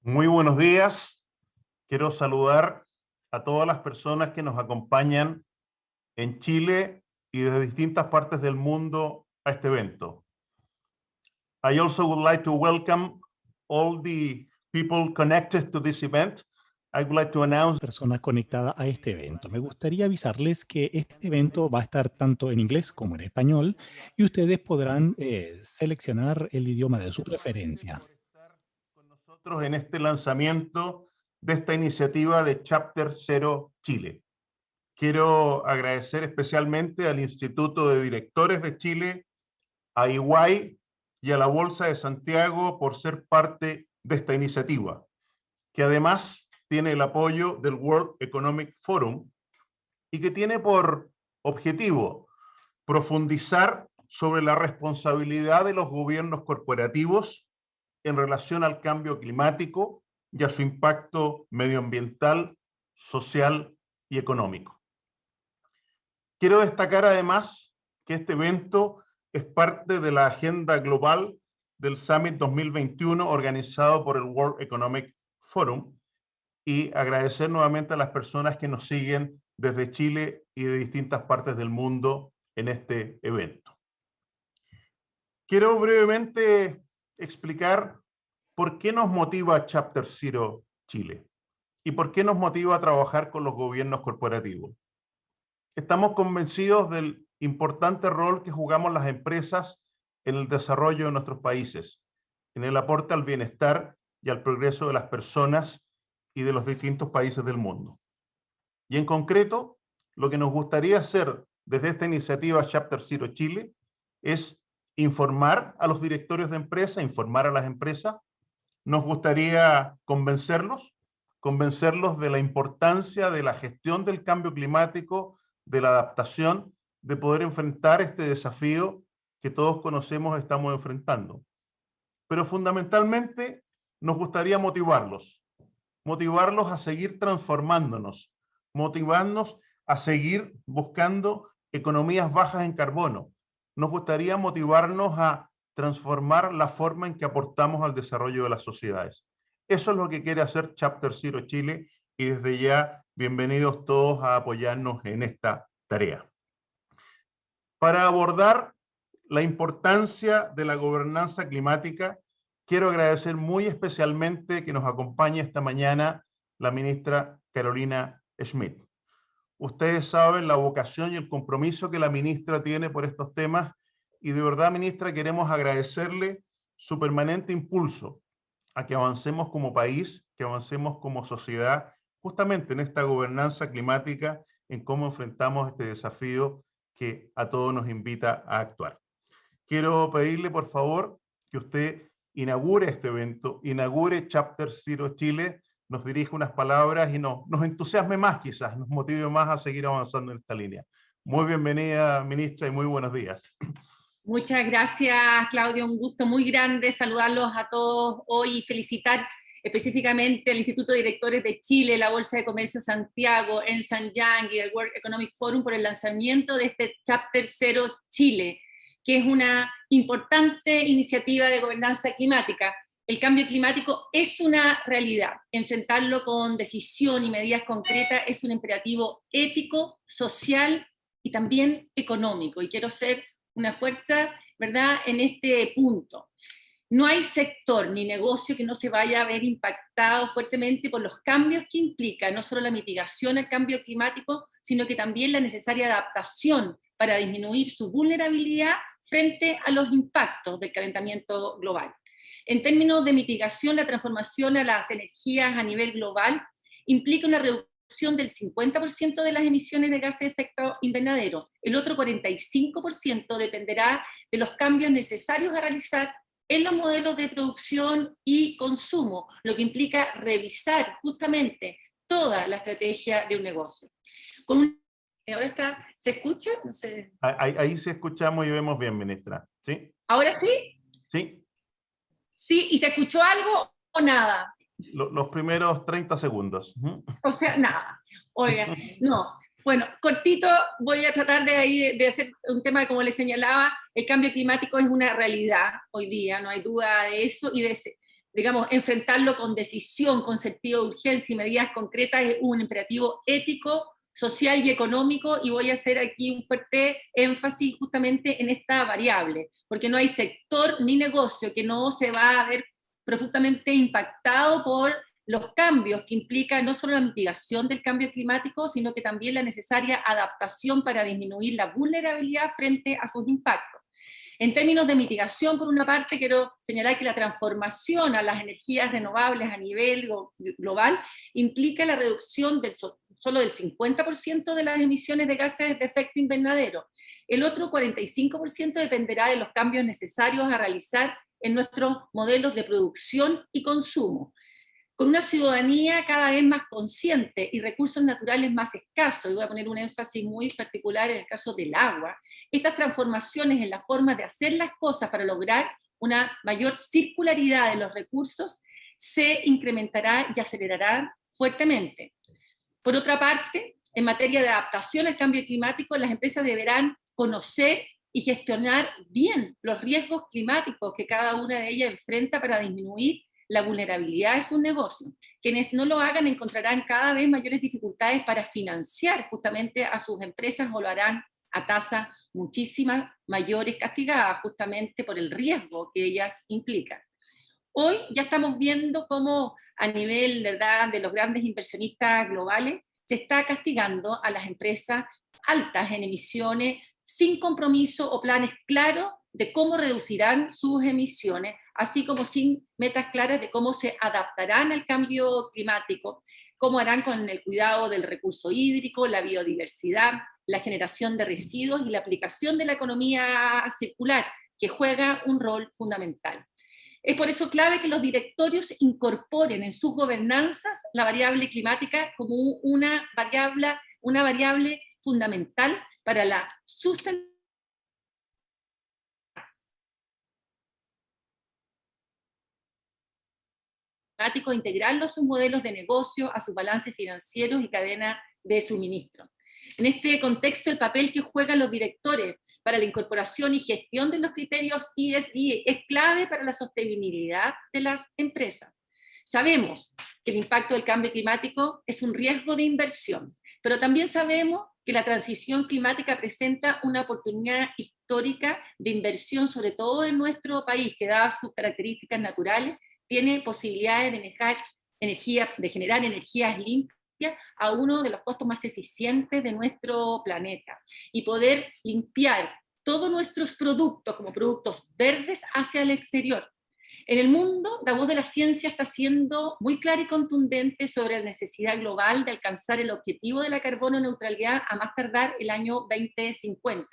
Muy buenos días. Quiero saludar a todas las personas que nos acompañan en Chile y desde distintas partes del mundo a este evento. I also would like to welcome all the people connected to this event. I would like to announce Personas conectadas a este evento. Me gustaría avisarles que este evento va a estar tanto en inglés como en español y ustedes podrán seleccionar el idioma de su preferencia. por estar con nosotros en este lanzamiento de esta iniciativa de Chapter Zero Chile. Quiero agradecer especialmente al Instituto de Directores de Chile, a EY y a la Bolsa de Santiago por ser parte de esta iniciativa, que además tiene el apoyo del World Economic Forum y que tiene por objetivo profundizar sobre la responsabilidad de los gobiernos corporativos en relación al cambio climático y a su impacto medioambiental, social y económico. Quiero destacar además que este evento es parte de la agenda global del Summit 2021 organizado por el World Economic Forum y agradecer nuevamente a las personas que nos siguen desde Chile y de distintas partes del mundo en este evento. Quiero brevemente explicar por qué nos motiva Chapter Zero Chile y por qué nos motiva a trabajar con los gobiernos corporativos. Estamos convencidos del importante rol que jugamos las empresas en el desarrollo de nuestros países, en el aporte al bienestar y al progreso de las personas y de los distintos países del mundo. Y en concreto, lo que nos gustaría hacer desde esta iniciativa Chapter Zero Chile es informar a los directorios de empresa, informar a las empresas. Nos gustaría convencerlos de la importancia de la gestión del cambio climático, de la adaptación, de poder enfrentar este desafío que todos conocemos estamos enfrentando. Pero fundamentalmente nos gustaría motivarlos a seguir transformándonos, motivarnos a seguir buscando economías bajas en carbono. Nos gustaría motivarnos a transformar la forma en que aportamos al desarrollo de las sociedades. Eso es lo que quiere hacer Chapter Zero Chile y desde ya bienvenidos todos a apoyarnos en esta tarea. Para abordar la importancia de la gobernanza climática, quiero agradecer muy especialmente que nos acompañe esta mañana la ministra Carolina Schmidt. Ustedes saben la vocación y el compromiso que la ministra tiene por estos temas y de verdad, ministra, queremos agradecerle su permanente impulso a que avancemos como país, que avancemos como sociedad, justamente en esta gobernanza climática, en cómo enfrentamos este desafío que a todos nos invita a actuar. Quiero pedirle, por favor, que usted inaugure este evento, inaugure Chapter Zero Chile, nos dirija unas palabras y nos entusiasme más quizás, nos motive más a seguir avanzando en esta línea. Muy bienvenida, ministra, y muy buenos días. Muchas gracias, Claudio. Un gusto muy grande saludarlos a todos hoy y felicitar específicamente al Instituto de Directores de Chile, la Bolsa de Comercio Santiago, Ernst & Young y el World Economic Forum por el lanzamiento de este Chapter Zero Chile, que es una importante iniciativa de gobernanza climática. El cambio climático es una realidad. Enfrentarlo con decisión y medidas concretas es un imperativo ético, social y también económico. Y quiero ser una fuerza, ¿verdad?, en este punto. No hay sector ni negocio que no se vaya a ver impactado fuertemente por los cambios que implica no solo la mitigación al cambio climático, sino que también la necesaria adaptación para disminuir su vulnerabilidad frente a los impactos del calentamiento global. En términos de mitigación, la transformación a las energías a nivel global implica una reducción del 50% de las emisiones de gases de efecto invernadero. El otro 45% dependerá de los cambios necesarios a realizar en los modelos de producción y consumo, lo que implica revisar justamente toda la estrategia de un negocio. ¿Ahora está? ¿Se escucha? No sé. Ahí se escuchamos y vemos bien, ministra. ¿Sí? ¿Ahora sí? Sí. ¿Sí? ¿Y se escuchó algo o nada? Los primeros 30 segundos. O sea, nada. Oiga, no. Bueno, cortito, voy a tratar de hacer un tema, como les señalaba, el cambio climático es una realidad hoy día, no hay duda de eso, y digamos, enfrentarlo con decisión, con sentido de urgencia y medidas concretas es un imperativo ético, social y económico, y voy a hacer aquí un fuerte énfasis justamente en esta variable, porque no hay sector ni negocio que no se va a ver profundamente impactado por los cambios que implica no solo la mitigación del cambio climático, sino que también la necesaria adaptación para disminuir la vulnerabilidad frente a sus impactos. En términos de mitigación, por una parte, quiero señalar que la transformación a las energías renovables a nivel global implica la reducción solo del 50% de las emisiones de gases de efecto invernadero. El otro 45% dependerá de los cambios necesarios a realizar en nuestros modelos de producción y consumo. Con una ciudadanía cada vez más consciente y recursos naturales más escasos, y voy a poner un énfasis muy particular en el caso del agua, estas transformaciones en la forma de hacer las cosas para lograr una mayor circularidad de los recursos se incrementará y acelerará fuertemente. Por otra parte, en materia de adaptación al cambio climático, las empresas deberán conocer y gestionar bien los riesgos climáticos que cada una de ellas enfrenta para disminuir la vulnerabilidad de sus negocios. Quienes no lo hagan encontrarán cada vez mayores dificultades para financiar justamente a sus empresas, o lo harán a tasas muchísimas mayores, castigadas justamente por el riesgo que ellas implican. Hoy ya estamos viendo cómo a nivel, ¿verdad?, de los grandes inversionistas globales se está castigando a las empresas altas en emisiones sin compromiso o planes claros de cómo reducirán sus emisiones, así como sin metas claras de cómo se adaptarán al cambio climático, cómo harán con el cuidado del recurso hídrico, la biodiversidad, la generación de residuos y la aplicación de la economía circular, que juega un rol fundamental. Es por eso clave que los directorios incorporen en sus gobernanzas la variable climática como una variable fundamental para la sustentabilidad, integrarlo a sus modelos de negocio, a sus balances financieros y cadena de suministro. En este contexto, el papel que juegan los directores para la incorporación y gestión de los criterios ESG es clave para la sostenibilidad de las empresas. Sabemos que el impacto del cambio climático es un riesgo de inversión, pero también sabemos que la transición climática presenta una oportunidad histórica de inversión, sobre todo en nuestro país, que dadas sus características naturales, tiene posibilidades de generar energías limpias a uno de los costos más eficientes de nuestro planeta, y poder limpiar todos nuestros productos como productos verdes hacia el exterior. En el mundo, la voz de la ciencia está siendo muy clara y contundente sobre la necesidad global de alcanzar el objetivo de la carbono neutralidad a más tardar el año 2050.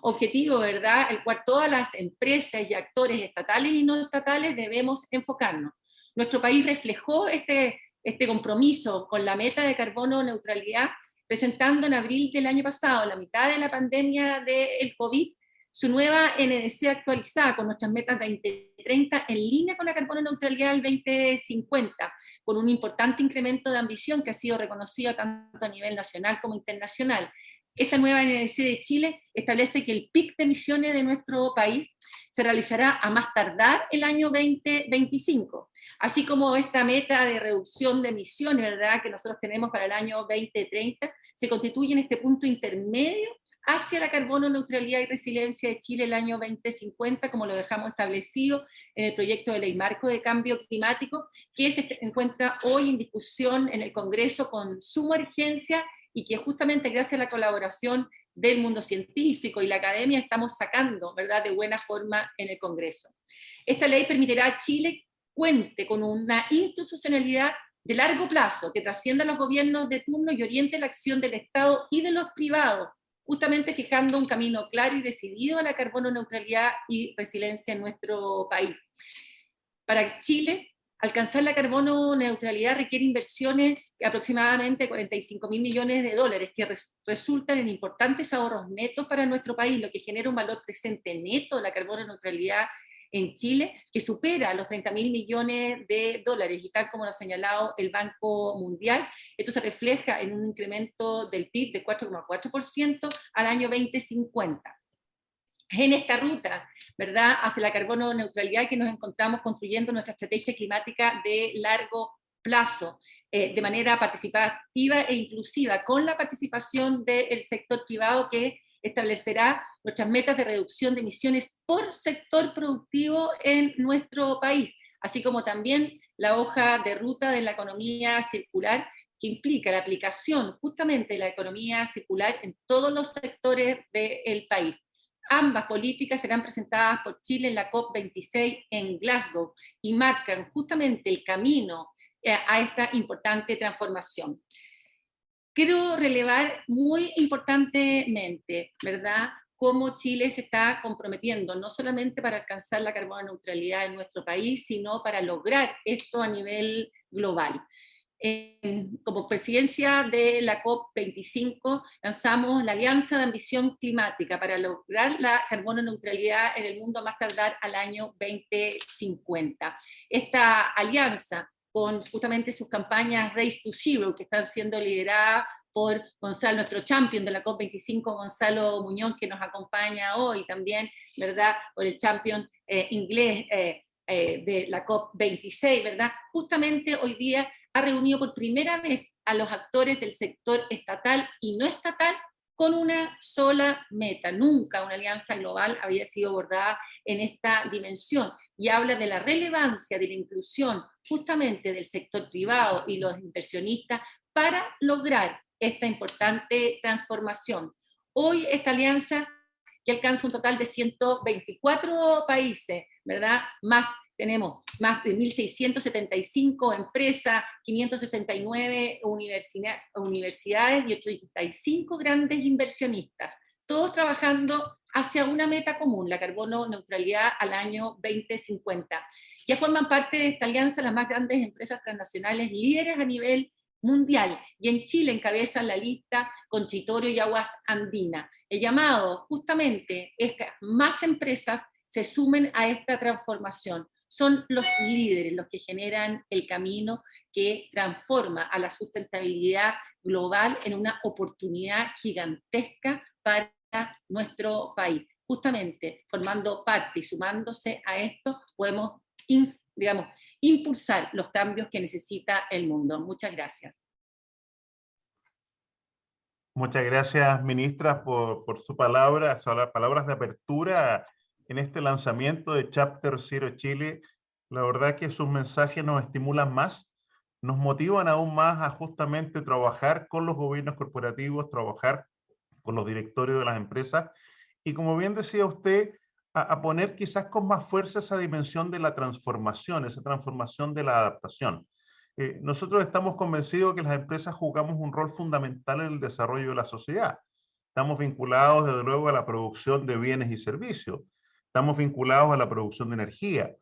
Objetivo, ¿verdad?, al cual todas las empresas y actores estatales y no estatales debemos enfocarnos. Nuestro país reflejó este compromiso con la meta de carbono neutralidad, presentando en abril del año pasado, a la mitad de la pandemia del COVID, su nueva NDC actualizada con nuestras metas 2030 en línea con la carbono neutralidad del 2050, con un importante incremento de ambición que ha sido reconocido tanto a nivel nacional como internacional. Esta nueva NDC de Chile establece que el pic de emisiones de nuestro país se realizará a más tardar el año 2025, así como esta meta de reducción de emisiones, ¿verdad?, que nosotros tenemos para el año 2030, se constituye en este punto intermedio hacia la carbono neutralidad y resiliencia de Chile el año 2050, como lo dejamos establecido en el proyecto de ley marco de cambio climático, que se encuentra hoy en discusión en el Congreso con suma urgencia, y que justamente gracias a la colaboración del mundo científico y la academia estamos sacando, ¿verdad?, de buena forma en el Congreso. Esta ley permitirá a Chile cuente con una institucionalidad de largo plazo que trascienda los gobiernos de turno y oriente la acción del Estado y de los privados, justamente fijando un camino claro y decidido a la carbono neutralidad y resiliencia en nuestro país. Para Chile, alcanzar la carbono neutralidad requiere inversiones de aproximadamente 45.000 millones de dólares, que resultan en importantes ahorros netos para nuestro país, lo que genera un valor presente neto de la carbono neutralidad en Chile, que supera los 30.000 millones de dólares, y tal como lo ha señalado el Banco Mundial, esto se refleja en un incremento del PIB de 4,4% al año 2050. en esta ruta, ¿verdad?, hacia la carbono neutralidad, que nos encontramos construyendo nuestra estrategia climática de largo plazo, de manera participativa e inclusiva, con la participación del sector privado, que establecerá nuestras metas de reducción de emisiones por sector productivo en nuestro país, así como también la hoja de ruta de la economía circular, que implica la aplicación justamente de la economía circular en todos los sectores del país. Ambas políticas serán presentadas por Chile en la COP26 en Glasgow y marcan justamente el camino a esta importante transformación. Quiero relevar muy importantemente, ¿verdad?, cómo Chile se está comprometiendo, no solamente para alcanzar la carbono neutralidad en nuestro país, sino para lograr esto a nivel global. Como presidencia de la COP25 lanzamos la Alianza de Ambición Climática para lograr la carbono neutralidad en el mundo a más tardar al año 2050. Esta alianza, con justamente sus campañas Race to Zero, que están siendo lideradas por Gonzalo, nuestro champion de la COP25, Gonzalo Muñoz, que nos acompaña hoy también, ¿verdad?, por el champion inglés de la COP26, ¿verdad? Justamente hoy día ha reunido por primera vez a los actores del sector estatal y no estatal con una sola meta. Nunca una alianza global había sido abordada en esta dimensión, y habla de la relevancia de la inclusión justamente del sector privado y los inversionistas para lograr esta importante transformación. Hoy esta alianza, que alcanza un total de 124 países, ¿verdad? Tenemos más de 1.675 empresas, 569 universidades y 85 grandes inversionistas, todos trabajando hacia una meta común, la carbono neutralidad al año 2050. Ya forman parte de esta alianza las más grandes empresas transnacionales líderes a nivel mundial, y en Chile encabezan la lista Conchitorio y Aguas Andina. El llamado justamente es que más empresas se sumen a esta transformación. Son los líderes los que generan el camino que transforma a la sustentabilidad global en una oportunidad gigantesca para nuestro país. Justamente formando parte y sumándose a esto, podemos, digamos, impulsar los cambios que necesita el mundo. Muchas gracias. Muchas gracias, ministra, por su palabra, las palabras de apertura en este lanzamiento de Chapter Zero Chile. La verdad que sus mensajes nos estimulan más, nos motivan aún más a justamente trabajar con los gobiernos corporativos, trabajar con los directorios de las empresas, y como bien decía usted, a poner quizás con más fuerza esa dimensión de la transformación, esa transformación de la adaptación. Nosotros estamos convencidos que las empresas jugamos un rol fundamental en el desarrollo de la sociedad. Estamos vinculados, desde luego, a la producción de bienes y servicios. Estamos vinculados a la producción de energía.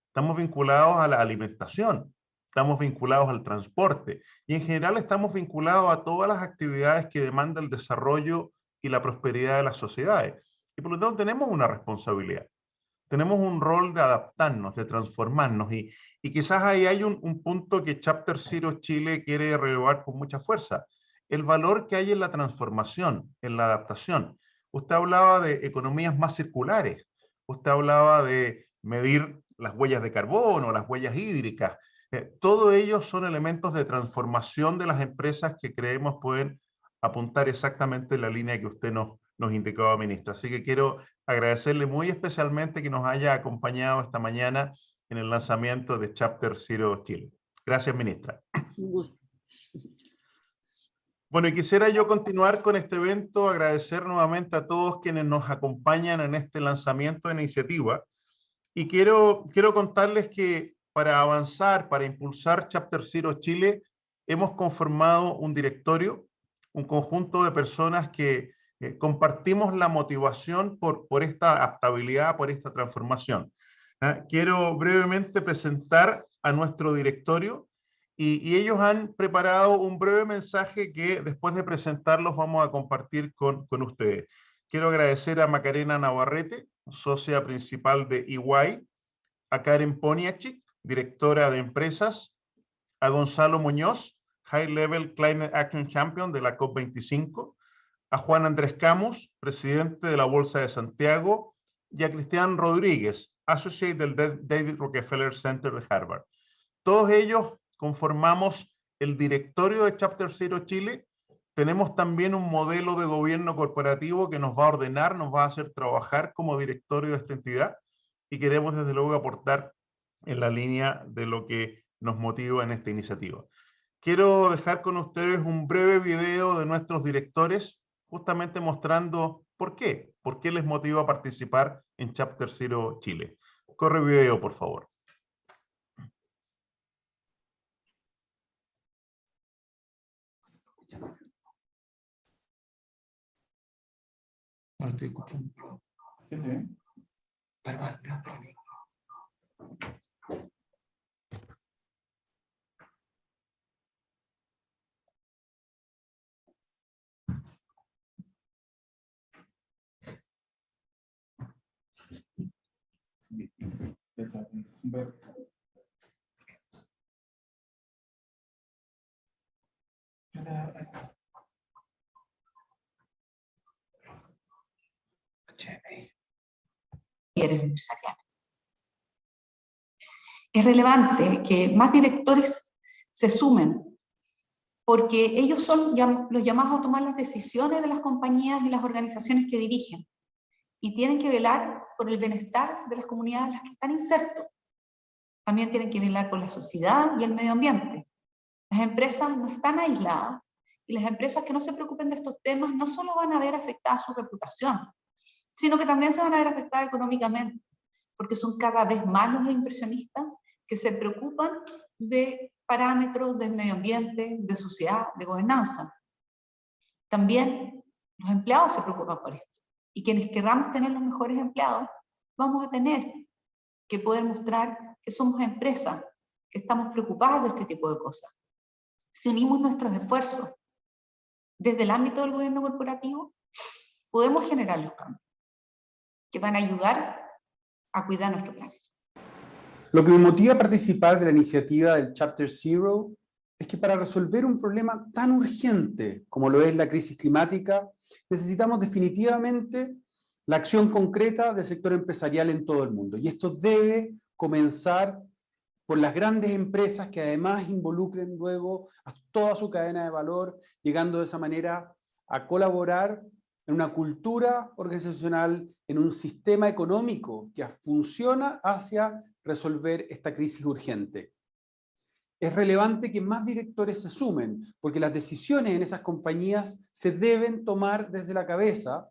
Estamos vinculados a la alimentación. Estamos vinculados al transporte. Y en general estamos vinculados a todas las actividades que demanda el desarrollo y la prosperidad de las sociedades. Y por lo tanto tenemos una responsabilidad. Tenemos un rol de adaptarnos, de transformarnos, y quizás ahí hay un punto que Chapter Zero Chile quiere relevar con mucha fuerza: el valor que hay en la transformación, en la adaptación. Usted hablaba de economías más circulares, usted hablaba de medir las huellas de carbono, las huellas hídricas. Todo ello son elementos de transformación de las empresas que creemos pueden apuntar exactamente en la línea que usted nos indicaba, ministra. Así que quiero agradecerle muy especialmente que nos haya acompañado esta mañana en el lanzamiento de Chapter Zero Chile. Gracias, ministra. Bueno, y quisiera yo continuar con este evento, agradecer nuevamente a todos quienes nos acompañan en este lanzamiento de iniciativa, y quiero contarles que para avanzar, para impulsar Chapter Zero Chile, hemos conformado un directorio, un conjunto de personas que compartimos la motivación por esta adaptabilidad, por esta transformación. Quiero brevemente presentar a nuestro directorio, y ellos han preparado un breve mensaje que después de presentarlos vamos a compartir con ustedes. Quiero agradecer a Macarena Navarrete, socia principal de EY, a Karen Poniachik, directora de empresas, a Gonzalo Muñoz, High Level Climate Action Champion de la COP25, a Juan Andrés Camus, presidente de la Bolsa de Santiago, y a Cristian Rodríguez, Associate del David Rockefeller Center de Harvard. Todos ellos conformamos el directorio de Chapter Zero Chile. Tenemos también un modelo de gobierno corporativo que nos va a ordenar, nos va a hacer trabajar como directorio de esta entidad, y queremos desde luego aportar en la línea de lo que nos motiva en esta iniciativa. Quiero dejar con ustedes un breve video de nuestros directores, justamente mostrando por qué les motiva a participar en Chapter Zero Chile. Corre video, por favor. Empresariales. Es relevante que más directores se sumen, porque ellos son los llamados a tomar las decisiones de las compañías y las organizaciones que dirigen, y tienen que velar por el bienestar de las comunidades en las que están insertos. También tienen que velar por la sociedad y el medio ambiente. Las empresas no están aisladas, y las empresas que no se preocupen de estos temas no solo van a ver afectada su reputación, sino que también se van a ver afectadas económicamente, porque son cada vez más los inversionistas que se preocupan de parámetros del medio ambiente, de sociedad, de gobernanza. También los empleados se preocupan por esto, y quienes querramos tener los mejores empleados, vamos a tener que poder mostrar que somos empresas que estamos preocupadas de este tipo de cosas. Si unimos nuestros esfuerzos desde el ámbito del gobierno corporativo, podemos generar los cambios que van a ayudar a cuidar nuestro planeta. Lo que me motiva a participar de la iniciativa del Chapter Zero es que para resolver un problema tan urgente como lo es la crisis climática, necesitamos definitivamente la acción concreta del sector empresarial en todo el mundo. Y esto debe comenzar por las grandes empresas que además involucren luego a toda su cadena de valor, llegando de esa manera a colaborar en una cultura organizacional, en un sistema económico que funciona hacia resolver esta crisis urgente. Es relevante que más directores se sumen, porque las decisiones en esas compañías se deben tomar desde la cabeza,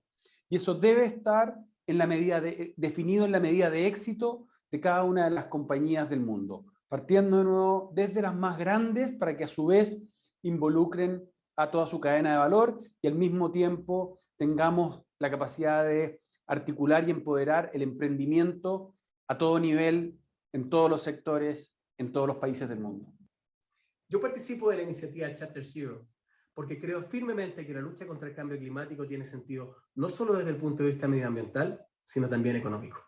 y eso debe estar en la medida definido en la medida de éxito de cada una de las compañías del mundo, partiendo de nuevo desde las más grandes para que a su vez involucren a toda su cadena de valor y al mismo tiempo tengamos la capacidad de articular y empoderar el emprendimiento a todo nivel, en todos los sectores, en todos los países del mundo. Yo participo de la iniciativa Chapter Zero porque creo firmemente que la lucha contra el cambio climático tiene sentido no solo desde el punto de vista medioambiental, sino también económico.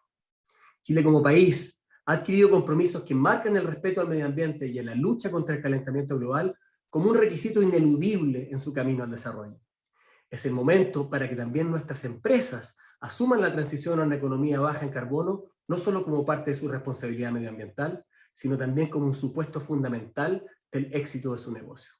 Chile como país ha adquirido compromisos que marcan el respeto al medio ambiente y a la lucha contra el calentamiento global como un requisito ineludible en su camino al desarrollo. Es el momento para que también nuestras empresas asuman la transición a una economía baja en carbono, no solo como parte de su responsabilidad medioambiental, sino también como un supuesto fundamental del éxito de su negocio.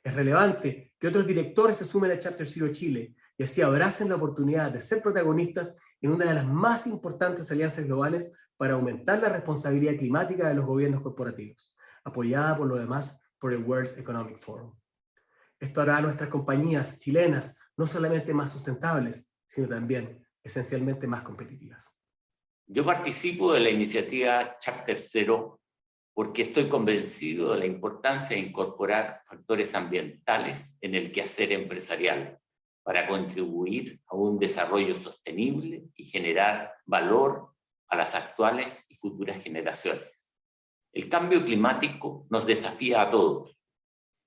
Es relevante que otros directores se sumen a Chapter Zero Chile y así abracen la oportunidad de ser protagonistas en una de las más importantes alianzas globales para aumentar la responsabilidad climática de los gobiernos corporativos, apoyada por lo demás por el World Economic Forum. Esto hará a nuestras compañías chilenas no solamente más sustentables, sino también esencialmente más competitivas. Yo participo de la iniciativa Chapter Zero porque estoy convencido de la importancia de incorporar factores ambientales en el quehacer empresarial para contribuir a un desarrollo sostenible y generar valor a las actuales y futuras generaciones. El cambio climático nos desafía a todos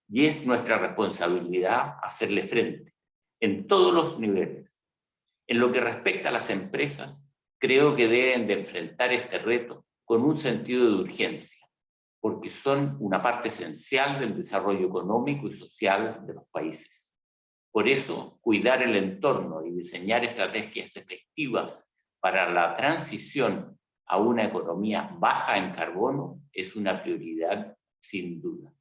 y es nuestra responsabilidad hacerle frente en todos los niveles. En lo que respecta a las empresas, creo que deben de enfrentar este reto con un sentido de urgencia, porque son una parte esencial del desarrollo económico y social de los países. Por eso, cuidar el entorno y diseñar estrategias efectivas para la transición a una economía baja en carbono es una prioridad sin duda.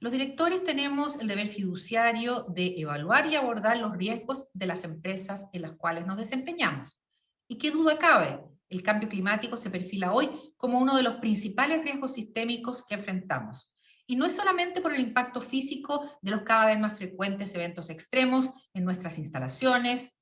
Los directores tenemos el deber fiduciario de evaluar y abordar los riesgos de las empresas en las cuales nos desempeñamos. Y qué duda cabe, el cambio climático se perfila hoy como uno de los principales riesgos sistémicos que enfrentamos. Y no es solamente por el impacto físico de los cada vez más frecuentes eventos extremos en nuestras instalaciones,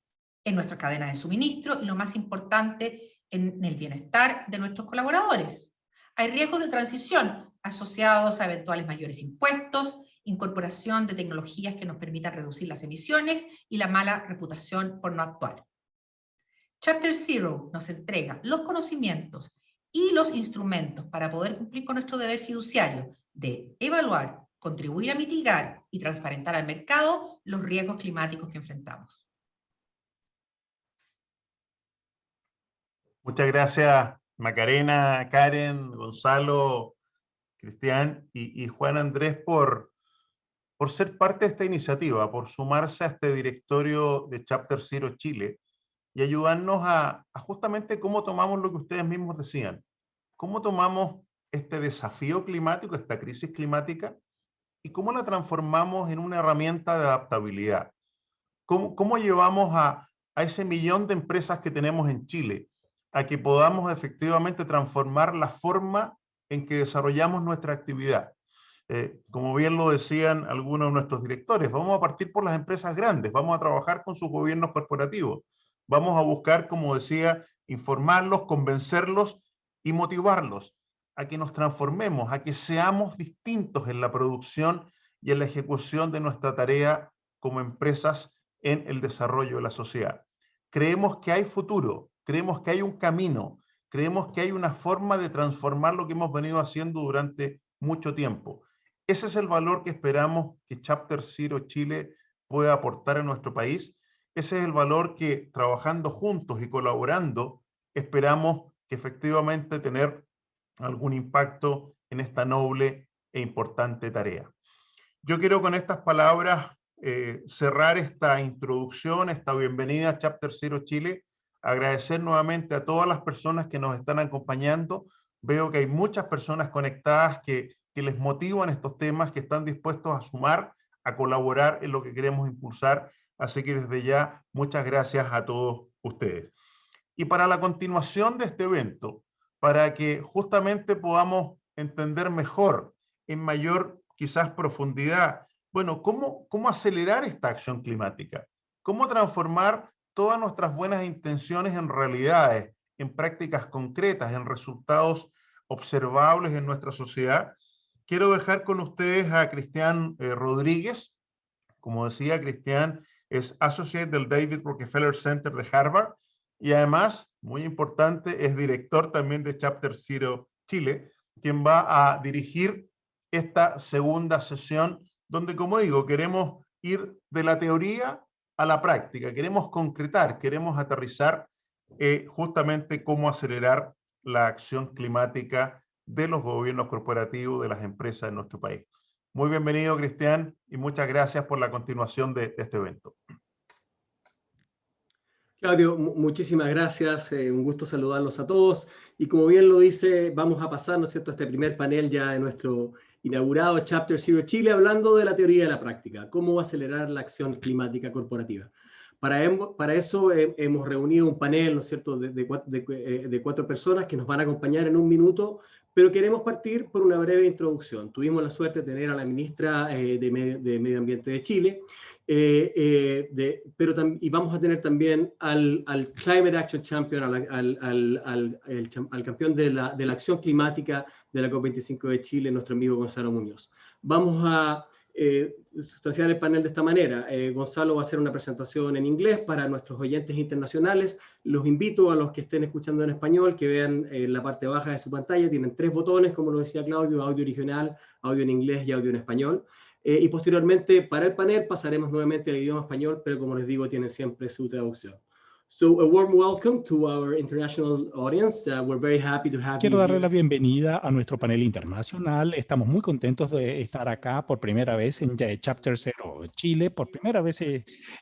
en nuestra cadena de suministro y, lo más importante, en el bienestar de nuestros colaboradores. Hay riesgos de transición asociados a eventuales mayores impuestos, incorporación de tecnologías que nos permitan reducir las emisiones y la mala reputación por no actuar. Chapter Zero nos entrega los conocimientos y los instrumentos para poder cumplir con nuestro deber fiduciario de evaluar, contribuir a mitigar y transparentar al mercado los riesgos climáticos que enfrentamos. Muchas gracias, Macarena, Karen, Gonzalo, Cristian y Juan Andrés por ser parte de esta iniciativa, por sumarse a este directorio de Chapter Zero Chile y ayudarnos a justamente cómo tomamos lo que ustedes mismos decían, cómo tomamos este desafío climático, esta crisis climática, y cómo la transformamos en una herramienta de adaptabilidad. ¿Cómo llevamos a ese millón de empresas que tenemos en Chile a que podamos efectivamente transformar la forma en que desarrollamos nuestra actividad? Como bien lo decían algunos de nuestros directores, vamos a partir por las empresas grandes, vamos a trabajar con sus gobiernos corporativos, vamos a buscar, como decía, informarlos, convencerlos y motivarlos a que nos transformemos, a que seamos distintos en la producción y en la ejecución de nuestra tarea como empresas en el desarrollo de la sociedad. Creemos que hay futuro, creemos que hay un camino, creemos que hay una forma de transformar lo que hemos venido haciendo durante mucho tiempo. Ese es el valor que esperamos que Chapter Zero Chile pueda aportar a nuestro país. Ese es el valor que, trabajando juntos y colaborando, esperamos que efectivamente tener algún impacto en esta noble e importante tarea. Yo quiero con estas palabras cerrar esta introducción, esta bienvenida a Chapter Zero Chile, agradecer nuevamente a todas las personas que nos están acompañando. Veo que hay muchas personas conectadas que les motivan estos temas, que están dispuestos a sumar, a colaborar en lo que queremos impulsar. Así que desde ya, muchas gracias a todos ustedes. Y para la continuación de este evento, para que justamente podamos entender mejor, en mayor quizás profundidad, bueno, cómo acelerar esta acción climática, cómo transformar todas nuestras buenas intenciones en realidades, en prácticas concretas, en resultados observables en nuestra sociedad. Quiero dejar con ustedes a Cristian Rodríguez. Como decía, Cristian es Associate del David Rockefeller Center de Harvard y además, muy importante, es director también de Chapter Zero Chile, quien va a dirigir esta segunda sesión donde, como digo, queremos ir de la teoría a la práctica, queremos concretar, queremos aterrizar justamente cómo acelerar la acción climática de los gobiernos corporativos, de las empresas en nuestro país. Muy bienvenido, Cristian, y muchas gracias por la continuación de este evento. Claudio, muchísimas gracias, un gusto saludarlos a todos. Y como bien lo dice, vamos a pasar, ¿no es cierto?, a este primer panel ya de nuestro inaugurado Chapter Zero Chile, hablando de la teoría y de la práctica, cómo acelerar la acción climática corporativa. Para eso hemos reunido un panel, ¿no es cierto?, de 4 personas que nos van a acompañar en un minuto, pero queremos partir por una breve introducción. Tuvimos la suerte de tener a la ministra de Medio Ambiente de Chile, y vamos a tener también al Climate Action Champion, al campeón de la acción climática de la COP25 de Chile, nuestro amigo Gonzalo Muñoz. Vamos a sustanciar el panel de esta manera. Gonzalo va a hacer una presentación en inglés para nuestros oyentes internacionales. Los invito a los que estén escuchando en español que vean en la parte baja de su pantalla, tienen 3 botones, como lo decía Claudio: audio original, audio en inglés y audio en español. Y posteriormente, para el panel, pasaremos nuevamente al idioma español, pero como les digo, tienen siempre su traducción. So a warm welcome to our international audience. We're very happy to have Quiero you darle la here. bienvenida a nuestro panel internacional. Estamos muy contentos de estar acá por primera vez en Chapter Zero Chile, por primera vez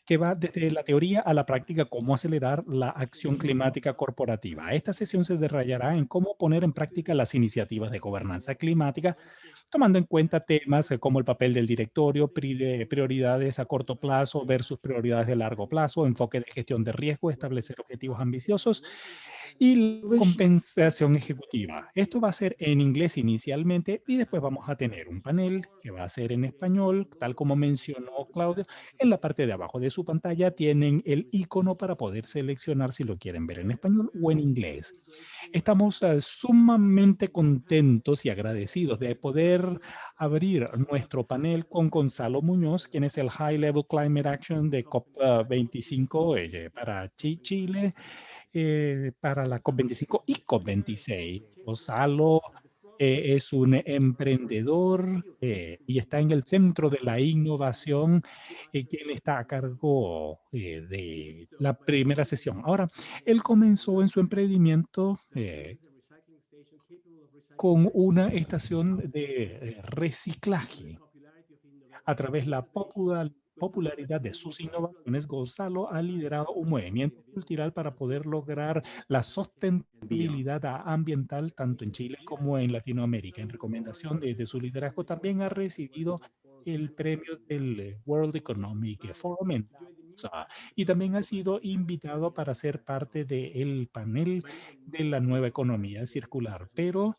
que va desde la teoría a la práctica cómo acelerar la acción climática corporativa. Esta sesión se desarrollará en cómo poner en práctica las iniciativas de gobernanza climática, tomando en cuenta temas como el papel del directorio, prioridades a corto plazo versus prioridades de largo plazo, enfoque de gestión de riesgo, establecer objetivos ambiciosos y la compensación ejecutiva. Esto va a ser en inglés inicialmente y después vamos a tener un panel que va a ser en español, tal como mencionó Claudio. En la parte de abajo de su pantalla tienen el icono para poder seleccionar si lo quieren ver en español o en inglés. Estamos sumamente contentos y agradecidos de poder abrir nuestro panel con Gonzalo Muñoz, quien es el High Level Climate Action de COP25 para Chile, para la COP25 y COP26. Gonzalo es un emprendedor y está en el centro de la innovación, quien está a cargo de la primera sesión. Ahora, él comenzó en su emprendimiento con una estación de reciclaje. A través de la popularidad de sus innovaciones, Gonzalo ha liderado un movimiento cultural para poder lograr la sostenibilidad ambiental tanto en Chile como en Latinoamérica. En recomendación de su liderazgo, también ha recibido el premio del World Economic Forum en Davos, y también ha sido invitado para ser parte del panel de la nueva economía circular. Pero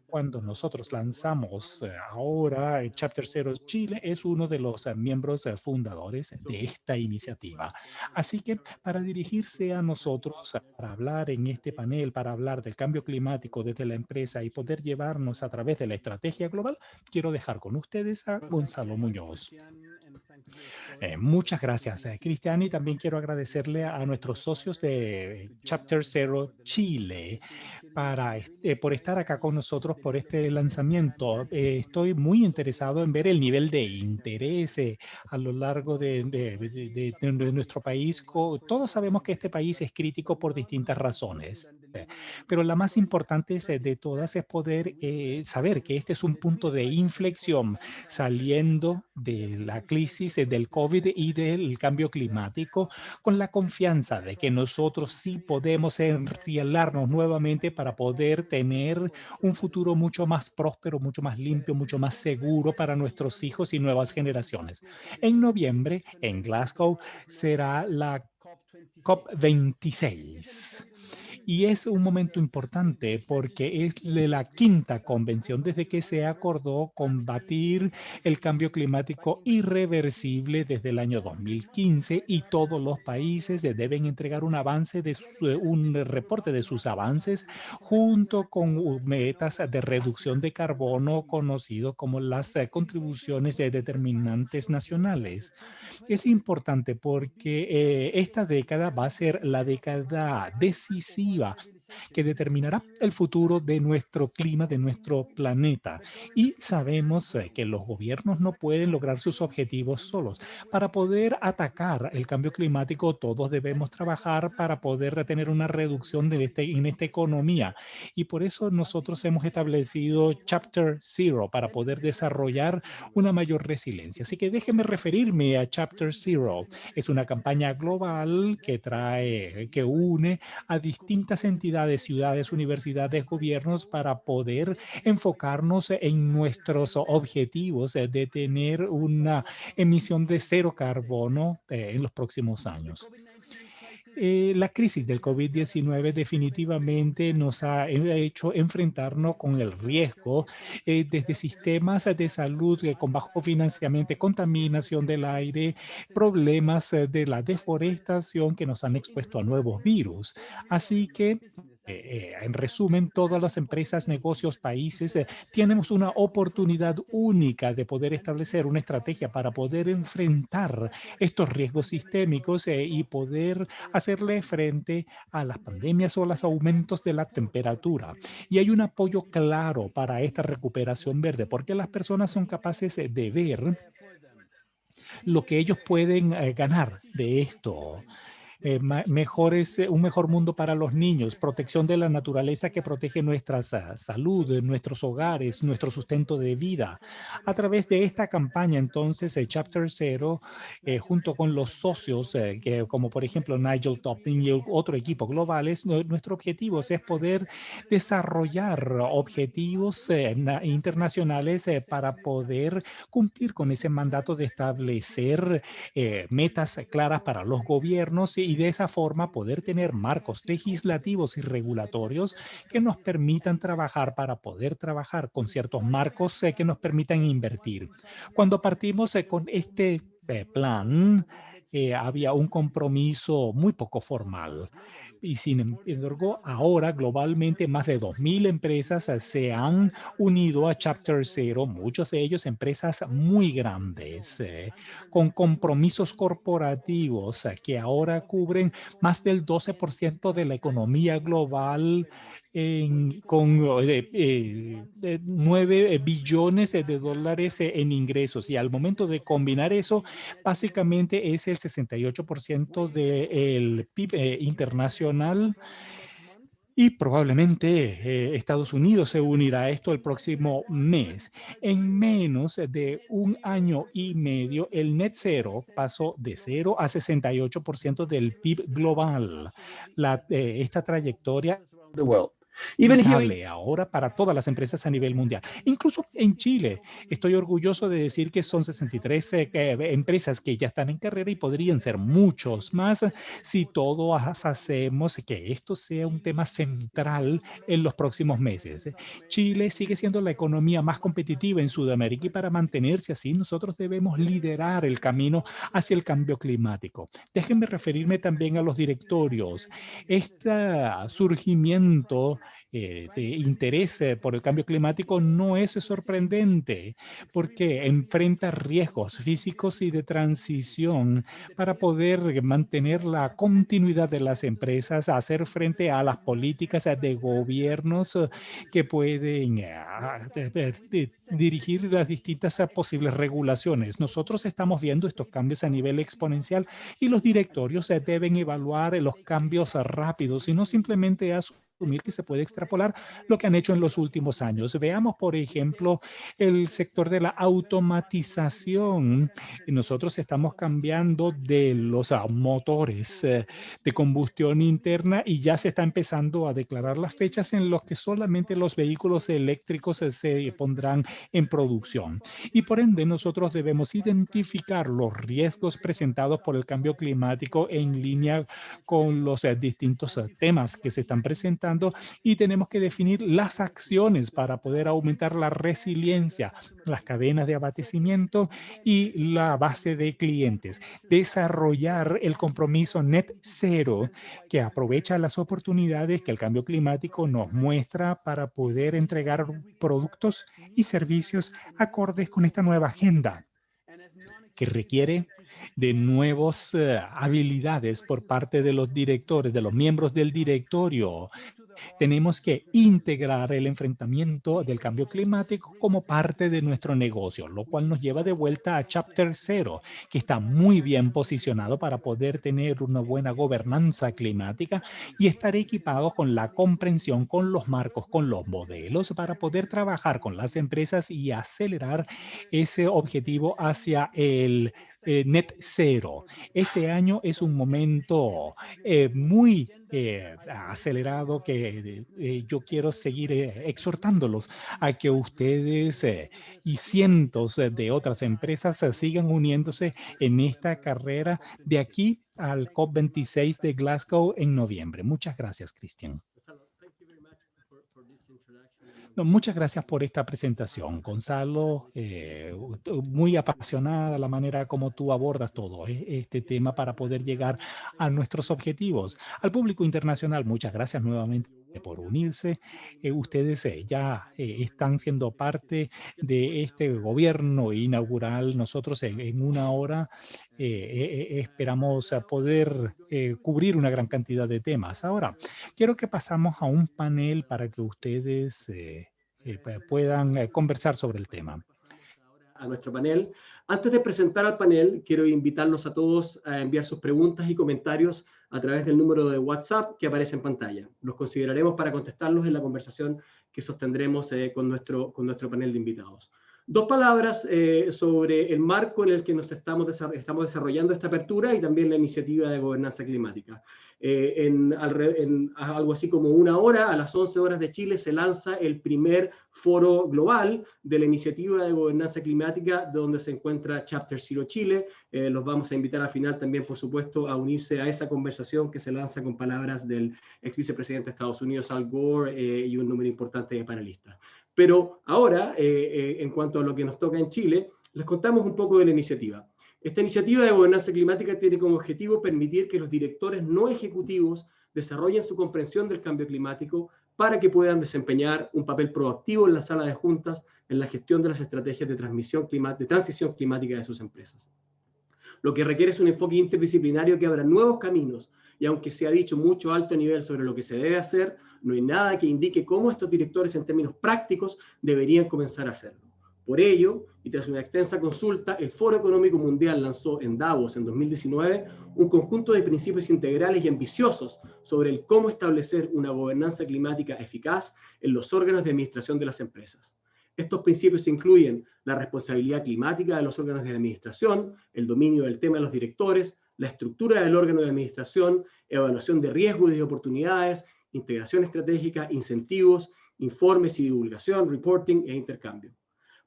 cuando nosotros lanzamos ahora Chapter Zero Chile, es uno de los miembros fundadores de esta iniciativa. Así que para dirigirse a nosotros, para hablar en este panel, para hablar del cambio climático desde la empresa y poder llevarnos a través de la estrategia global, quiero dejar con ustedes a Gonzalo Muñoz. Muchas gracias, Cristian, y también quiero agradecerle a nuestros socios de Chapter Zero Chile por estar acá con nosotros por este lanzamiento. Estoy muy interesado en ver el nivel de interés a lo largo de nuestro país. Todos sabemos que este país es crítico por distintas razones, pero la más importante de todas es poder saber que este es un punto de inflexión saliendo de la crisis del COVID y del cambio climático, con la confianza de que nosotros sí podemos enrielarnos nuevamente para poder tener un futuro mucho más próspero, mucho más limpio, mucho más seguro para nuestros hijos y nuevas generaciones. En noviembre, en Glasgow, será la COP26. Y es un momento importante porque es la quinta convención desde que se acordó combatir el cambio climático irreversible desde el año 2015, y todos los países deben entregar un reporte de sus avances junto con metas de reducción de carbono conocido como las contribuciones determinantes nacionales. Es importante porque esta década va a ser la década decisiva que determinará el futuro de nuestro clima, de nuestro planeta. Y sabemos que los gobiernos no pueden lograr sus objetivos solos. Para poder atacar el cambio climático, todos debemos trabajar para poder tener una reducción en esta economía. Y por eso nosotros hemos establecido Chapter Zero para poder desarrollar una mayor resiliencia. Así que déjenme referirme a Chapter Zero. Es una campaña global que une a distintas entidades, ciudades, universidades, gobiernos para poder enfocarnos en nuestros objetivos de tener una emisión de cero carbono en los próximos años. La crisis del COVID-19 definitivamente nos ha hecho enfrentarnos con el riesgo desde sistemas de salud con bajo financiamiento, contaminación del aire, problemas de la deforestación que nos han expuesto a nuevos virus. Así que en resumen, todas las empresas, negocios, países, tenemos una oportunidad única de poder establecer una estrategia para poder enfrentar estos riesgos sistémicos y poder hacerle frente a las pandemias o a los aumentos de la temperatura. Y hay un apoyo claro para esta recuperación verde, porque las personas son capaces de ver lo que ellos pueden ganar de esto. un mejor mundo para los niños, protección de la naturaleza que protege nuestra salud, nuestros hogares, nuestro sustento de vida. A través de esta campaña, entonces, el Chapter Zero, junto con los socios, como por ejemplo Nigel Topping y otro equipo globales, nuestro objetivo es poder desarrollar objetivos internacionales para poder cumplir con ese mandato de establecer metas claras para los gobiernos y de esa forma poder tener marcos legislativos y regulatorios que nos permitan trabajar para poder trabajar con ciertos marcos que nos permitan invertir. Cuando partimos con este plan, había un compromiso muy poco formal. Y sin embargo, ahora globalmente más de 2.000 empresas se han unido a Chapter Zero, muchos de ellos empresas muy grandes, con compromisos corporativos que ahora cubren más del 12% de la economía global con 9 billones de dólares en ingresos. Y al momento de combinar eso, básicamente es el 68% del PIB internacional. Y probablemente Estados Unidos se unirá a esto el próximo mes. En menos de un año y medio, el net zero pasó de 0 a 68% del PIB global. Esta trayectoria ahora para todas las empresas a nivel mundial. Incluso en Chile, estoy orgulloso de decir que son 63 empresas que ya están en carrera y podrían ser muchos más si todos hacemos que esto sea un tema central en los próximos meses. Chile sigue siendo la economía más competitiva en Sudamérica y para mantenerse así nosotros debemos liderar el camino hacia el cambio climático. Déjenme referirme también a los directorios. Este surgimiento de interés por el cambio climático no es sorprendente porque enfrenta riesgos físicos y de transición para poder mantener la continuidad de las empresas, hacer frente a las políticas de gobiernos que pueden dirigir las distintas posibles regulaciones. Nosotros estamos viendo estos cambios a nivel exponencial y los directorios deben evaluar los cambios rápidos y no simplemente asumir que se puede extrapolar lo que han hecho en los últimos años. Veamos, por ejemplo, el sector de la automatización. Nosotros estamos cambiando de los motores de combustión interna y ya se está empezando a declarar las fechas en las que solamente los vehículos eléctricos se pondrán en producción. Y por ende, nosotros debemos identificar los riesgos presentados por el cambio climático en línea con los distintos temas que se están presentando y tenemos que definir las acciones para poder aumentar la resiliencia, las cadenas de abastecimiento y la base de clientes. Desarrollar el compromiso net zero que aprovecha las oportunidades que el cambio climático nos muestra para poder entregar productos y servicios acordes con esta nueva agenda que requiere de nuevas habilidades por parte de los directores, de los miembros del directorio. Tenemos que integrar el enfrentamiento del cambio climático como parte de nuestro negocio, lo cual nos lleva de vuelta a Chapter Zero, que está muy bien posicionado para poder tener una buena gobernanza climática y estar equipados con la comprensión, con los marcos, con los modelos para poder trabajar con las empresas y acelerar ese objetivo hacia el net zero. Este año es un momento muy acelerado que yo quiero seguir exhortándolos a que ustedes y cientos de otras empresas sigan uniéndose en esta carrera de aquí al COP26 de Glasgow en noviembre. Muchas gracias, Cristian. No, muchas gracias por esta presentación, Gonzalo. Muy apasionada la manera como tú abordas todo este tema para poder llegar a nuestros objetivos. Al público internacional, muchas gracias nuevamente por unirse. Ustedes ya están siendo parte de este gobierno inaugural. Nosotros en una hora esperamos poder cubrir una gran cantidad de temas. Ahora, quiero que pasamos a un panel para que ustedes puedan conversar sobre el tema. a nuestro panel. Antes de presentar al panel, quiero invitarlos a todos a enviar sus preguntas y comentarios a través del número de WhatsApp que aparece en pantalla. Los consideraremos para contestarlos en la conversación que sostendremos con nuestro panel de invitados. Dos palabras sobre el marco en el que nos estamos desarrollando esta apertura y también la iniciativa de gobernanza climática. En algo así como una hora, a las 11 horas de Chile, se lanza el primer foro global de la iniciativa de gobernanza climática, donde se encuentra Chapter Zero Chile. Los vamos a invitar al final también, por supuesto, a unirse a esa conversación que se lanza con palabras del ex vicepresidente de Estados Unidos, Al Gore, y un número importante de panelistas. Pero ahora, en cuanto a lo que nos toca en Chile, les contamos un poco de la iniciativa. Esta iniciativa de gobernanza climática tiene como objetivo permitir que los directores no ejecutivos desarrollen su comprensión del cambio climático para que puedan desempeñar un papel proactivo en la sala de juntas en la gestión de las estrategias de transición climática de sus empresas. Lo que requiere es un enfoque interdisciplinario que abra nuevos caminos, y aunque se ha dicho mucho a alto nivel sobre lo que se debe hacer, no hay nada que indique cómo estos directores en términos prácticos deberían comenzar a hacerlo. Por ello, y tras una extensa consulta, el Foro Económico Mundial lanzó en Davos en 2019 un conjunto de principios integrales y ambiciosos sobre el cómo establecer una gobernanza climática eficaz en los órganos de administración de las empresas. Estos principios incluyen la responsabilidad climática de los órganos de administración, el dominio del tema de los directores, la estructura del órgano de administración, evaluación de riesgos y de oportunidades, integración estratégica, incentivos, informes y divulgación, reporting e intercambio.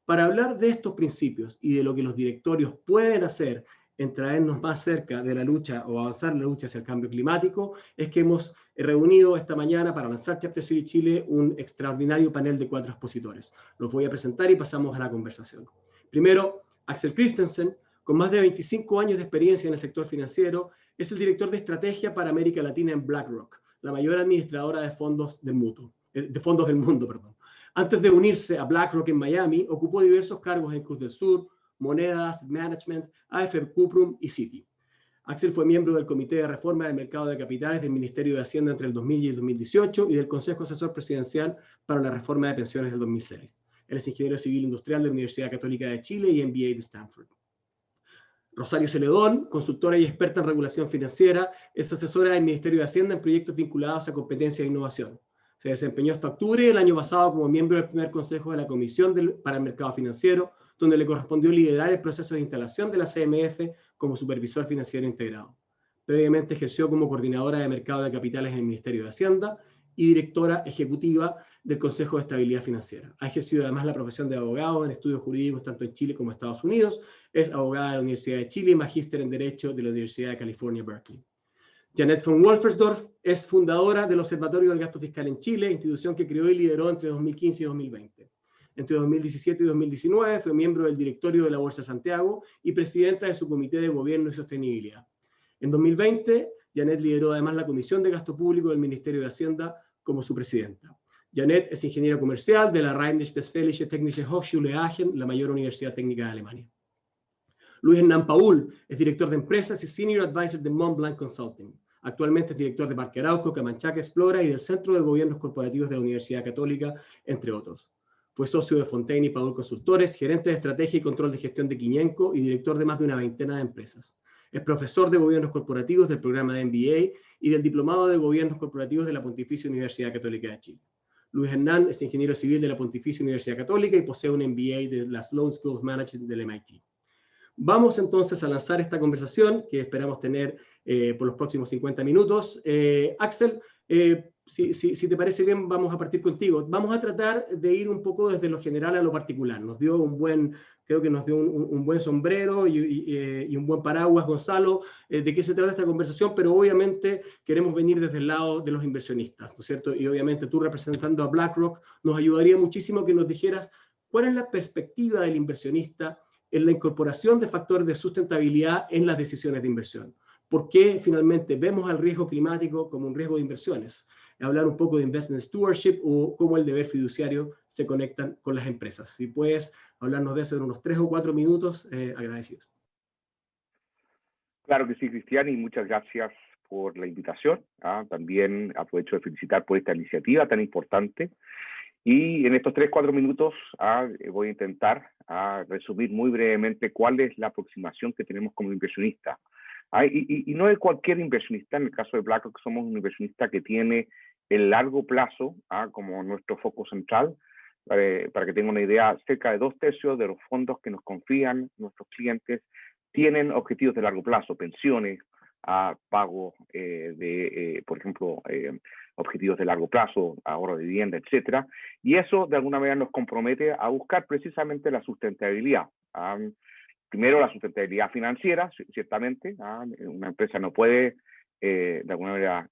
Para hablar de estos principios y de lo que los directorios pueden hacer en traernos más cerca de la lucha o avanzar en la lucha hacia el cambio climático, es que hemos reunido esta mañana para lanzar Chapter Zero Chile un extraordinario panel de 4 expositores. Los voy a presentar y pasamos a la conversación. Primero, Axel Christensen, con más de 25 años de experiencia en el sector financiero, es el director de estrategia para América Latina en BlackRock, la mayor administradora de fondos del mundo. Antes de unirse a BlackRock en Miami, ocupó diversos cargos en Cruz del Sur, Monedas, Management, AFP Cuprum y Citi. Axel fue miembro del Comité de Reforma del Mercado de Capitales del Ministerio de Hacienda entre el 2000 y el 2018 y del Consejo Asesor Presidencial para la Reforma de Pensiones del 2006. Él es ingeniero civil industrial de la Universidad Católica de Chile y MBA de Stanford. Rosario Celedón, consultora y experta en regulación financiera, es asesora del Ministerio de Hacienda en proyectos vinculados a competencia e innovación. Se desempeñó hasta octubre del año pasado como miembro del primer consejo de la Comisión para el Mercado Financiero, donde le correspondió liderar el proceso de instalación de la CMF como supervisor financiero integrado. Previamente ejerció como coordinadora de mercado de capitales en el Ministerio de Hacienda y directora ejecutiva del Consejo de Estabilidad Financiera. Ha ejercido además la profesión de abogado en estudios jurídicos tanto en Chile como en Estados Unidos. Es abogada de la Universidad de Chile y magíster en Derecho de la Universidad de California, Berkeley. Janet von Wolfersdorf es fundadora del Observatorio del Gasto Fiscal en Chile, institución que creó y lideró entre 2015 y 2020. Entre 2017 y 2019 fue miembro del directorio de la Bolsa de Santiago y presidenta de su Comité de Gobierno y Sostenibilidad. En 2020, Janet lideró además la Comisión de Gasto Público del Ministerio de Hacienda como su presidenta. Janet es ingeniera comercial de la Rheinische Technische Hochschule Aachen, la mayor universidad técnica de Alemania. Luis Hernán Paul es director de empresas y Senior Advisor de Montblanc Consulting. Actualmente es director de Parque Arauco, Camanchaca Explora y del Centro de Gobiernos Corporativos de la Universidad Católica, entre otros. Fue socio de Fontaine y Paul Consultores, gerente de estrategia y control de gestión de Quiñenco y director de más de una veintena de empresas. Es profesor de Gobiernos Corporativos del programa de MBA y del Diplomado de Gobiernos Corporativos de la Pontificia Universidad Católica de Chile. Luis Hernán es ingeniero civil de la Pontificia Universidad Católica y posee un MBA de la Sloan School of Management del MIT. Vamos entonces a lanzar esta conversación que esperamos tener por los próximos 50 minutos. Axel, si te parece bien, vamos a partir contigo. Vamos a tratar de ir un poco desde lo general a lo particular. Creo que nos dio un buen sombrero y un buen paraguas, Gonzalo, de qué se trata esta conversación, pero obviamente queremos venir desde el lado de los inversionistas, ¿no es cierto? Y obviamente tú representando a BlackRock, nos ayudaría muchísimo que nos dijeras cuál es la perspectiva del inversionista en la incorporación de factores de sustentabilidad en las decisiones de inversión. ¿Por qué finalmente vemos al riesgo climático como un riesgo de inversiones? Hablar un poco de investment stewardship o cómo el deber fiduciario se conectan con las empresas. Si puedes hablarnos de eso en unos 3 o 4 minutos, agradecidos. Claro que sí, Cristian, y muchas gracias por la invitación. También aprovecho de felicitar por esta iniciativa tan importante. Y en estos 3 o 4 minutos voy a intentar resumir muy brevemente cuál es la aproximación que tenemos como inversionista. Y no es cualquier inversionista. En el caso de BlackRock somos un inversionista que tiene el largo plazo como nuestro foco central. Para que tengan una idea, cerca de 2/3 de los fondos que nos confían nuestros clientes tienen objetivos de largo plazo, pensiones, pago por ejemplo, objetivos de largo plazo, ahorro de vivienda, etcétera. Y eso de alguna manera nos compromete a buscar precisamente la sustentabilidad. Primero, la sustentabilidad financiera, ciertamente. Una empresa no puede, de alguna manera,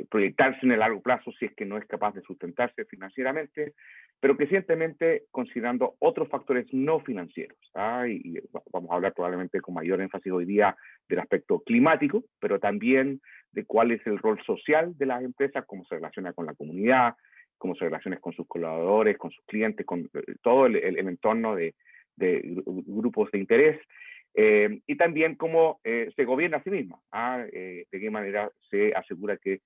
proyectarse en el largo plazo si es que no es capaz de sustentarse financieramente, pero crecientemente considerando otros factores no financieros. Y vamos a hablar probablemente con mayor énfasis hoy día del aspecto climático, pero también de cuál es el rol social de las empresas, cómo se relaciona con la comunidad, cómo se relaciona con sus colaboradores, con sus clientes, con todo el entorno de grupos de interés, y también cómo se gobierna a sí misma, de qué manera se asegura que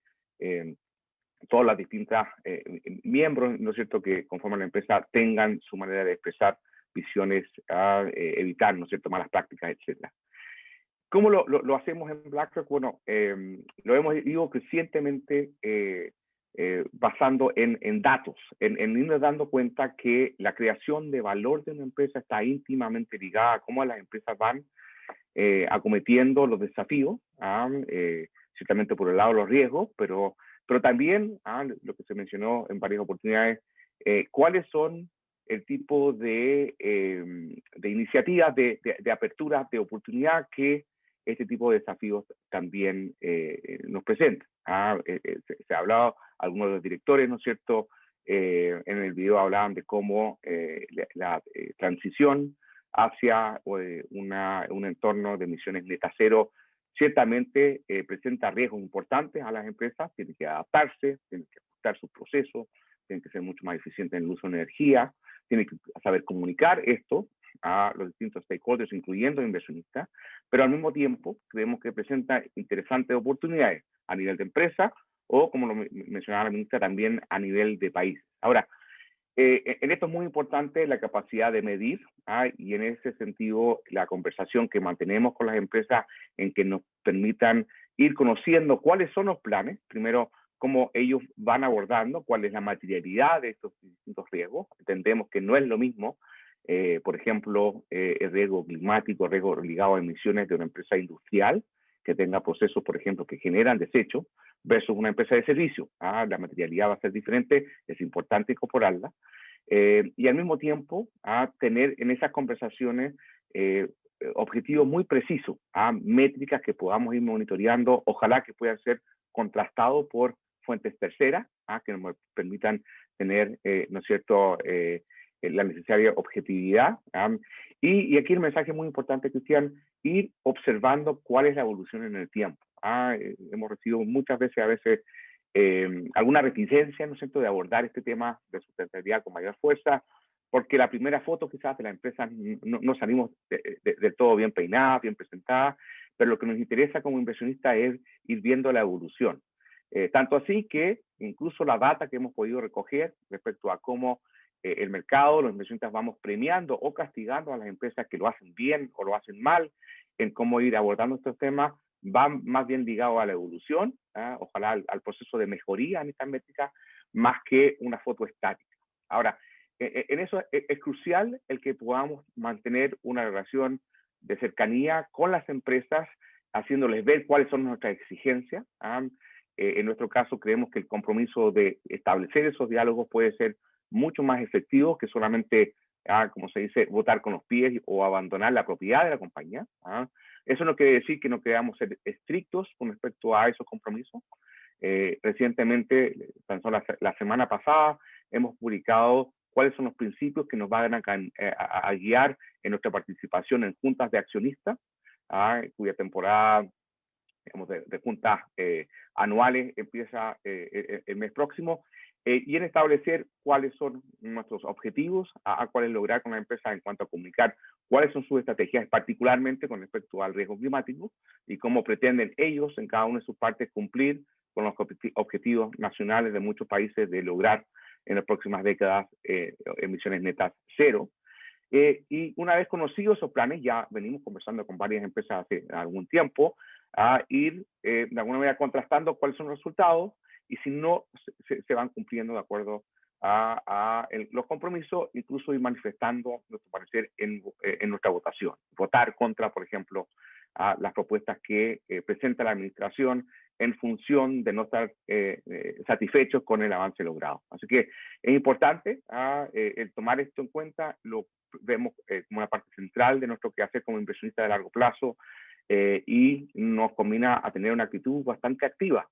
todas las distintas miembros, ¿no es cierto?, que conforman la empresa tengan su manera de expresar visiones, evitar, ¿no es cierto?, malas prácticas, etcétera. ¿Cómo lo hacemos en BlackRock? Bueno, lo hemos ido crecientemente basando en datos, en irnos dando cuenta que la creación de valor de una empresa está íntimamente ligada a cómo las empresas van acometiendo los desafíos, ciertamente por el lado de los riesgos, pero también, lo que se mencionó en varias oportunidades, cuáles son el tipo de iniciativas, de aperturas, de oportunidad que este tipo de desafíos también nos presentan. Se ha hablado, algunos de los directores, ¿no es cierto?, en el video hablaban de cómo la transición hacia un entorno de emisiones neta cero ciertamente presenta riesgos importantes a las empresas. Tienen que adaptarse, tienen que ajustar sus procesos, tienen que ser mucho más eficientes en el uso de energía, tienen que saber comunicar esto a los distintos stakeholders, incluyendo inversionistas, pero al mismo tiempo creemos que presenta interesantes oportunidades a nivel de empresa o, como lo mencionaba la ministra, también a nivel de país. Ahora, en esto es muy importante la capacidad de medir, y en ese sentido la conversación que mantenemos con las empresas en que nos permitan ir conociendo cuáles son los planes, primero cómo ellos van abordando, cuál es la materialidad de estos distintos riesgos. Entendemos que no es lo mismo, por ejemplo, el riesgo climático, el riesgo ligado a emisiones de una empresa industrial que tenga procesos, por ejemplo, que generan desechos, versus una empresa de servicio. La materialidad va a ser diferente, es importante incorporarla. Y al mismo tiempo, tener en esas conversaciones objetivos muy precisos, métricas que podamos ir monitoreando, ojalá que puedan ser contrastados por fuentes terceras, que nos permitan tener, ¿no es cierto?, la necesaria objetividad. Y aquí el mensaje muy importante, Cristian, ir observando cuál es la evolución en el tiempo. Hemos recibido muchas veces, alguna reticencia, ¿no es cierto?, de abordar este tema de sustentabilidad con mayor fuerza, porque la primera foto quizás de la empresa no salimos de todo bien peinada, bien presentada, pero lo que nos interesa como inversionista es ir viendo la evolución. Tanto así que incluso la data que hemos podido recoger respecto a cómo el mercado, los inversionistas vamos premiando o castigando a las empresas que lo hacen bien o lo hacen mal, en cómo ir abordando estos temas, van más bien ligados a la evolución, ojalá al proceso de mejoría en estas métricas, más que una foto estática. Ahora, en eso es crucial el que podamos mantener una relación de cercanía con las empresas, haciéndoles ver cuáles son nuestras exigencias. En nuestro caso, creemos que el compromiso de establecer esos diálogos puede ser mucho más efectivo que solamente, como se dice, votar con los pies o abandonar la propiedad de la compañía. Eso no quiere decir que no queramos ser estrictos con respecto a esos compromisos. Recientemente, tan solo la semana pasada, hemos publicado cuáles son los principios que nos van a guiar en nuestra participación en juntas de accionistas, cuya temporada, digamos, de juntas anuales empieza el mes próximo, y en establecer cuáles son nuestros objetivos, a cuáles lograr con la empresa en cuanto a comunicar cuáles son sus estrategias, particularmente con respecto al riesgo climático, y cómo pretenden ellos en cada una de sus partes cumplir con los objetivos nacionales de muchos países de lograr en las próximas décadas emisiones netas cero. Y una vez conocidos esos planes, ya venimos conversando con varias empresas hace algún tiempo, a ir de alguna manera contrastando cuáles son los resultados y si no se van cumpliendo de acuerdo a los compromisos, incluso ir manifestando nuestro parecer en nuestra votación. Votar contra, por ejemplo, las propuestas que presenta la administración en función de no estar satisfechos con el avance logrado. Así que es importante el tomar esto en cuenta, lo vemos como una parte central de nuestro quehacer como inversionista de largo plazo y nos combina a tener una actitud bastante activa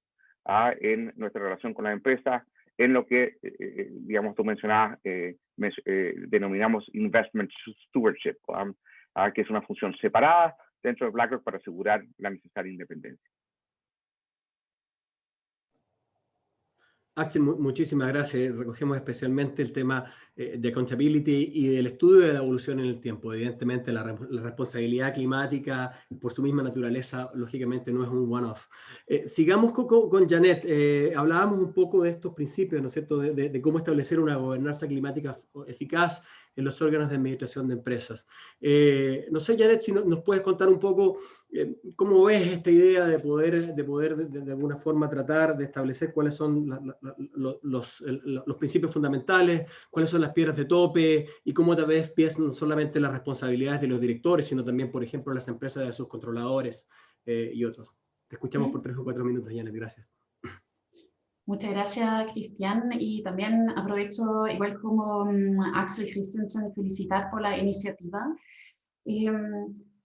en nuestra relación con las empresas, en lo que, digamos, tú mencionabas, denominamos investment stewardship, que es una función separada dentro de BlackRock para asegurar la necesaria independencia. Axel, muchísimas gracias. Recogemos especialmente el tema de accountability y del estudio de la evolución en el tiempo. Evidentemente, la responsabilidad climática, por su misma naturaleza, lógicamente no es un one-off. Sigamos con Janet. Hablábamos un poco de estos principios, ¿no es cierto?, de cómo establecer una gobernanza climática eficaz en los órganos de administración de empresas. No sé, Janet, si nos puedes contar un poco cómo ves esta idea de poder de alguna forma tratar de establecer cuáles son los principios fundamentales, cuáles son las piedras de tope y cómo tal vez piensan no solamente las responsabilidades de los directores, sino también, por ejemplo, las empresas de sus controladores y otros. Te escuchamos por 3 o 4 minutos, Janet. Gracias. Muchas gracias, Cristian, y también aprovecho, igual como Axel Christensen, felicitar por la iniciativa.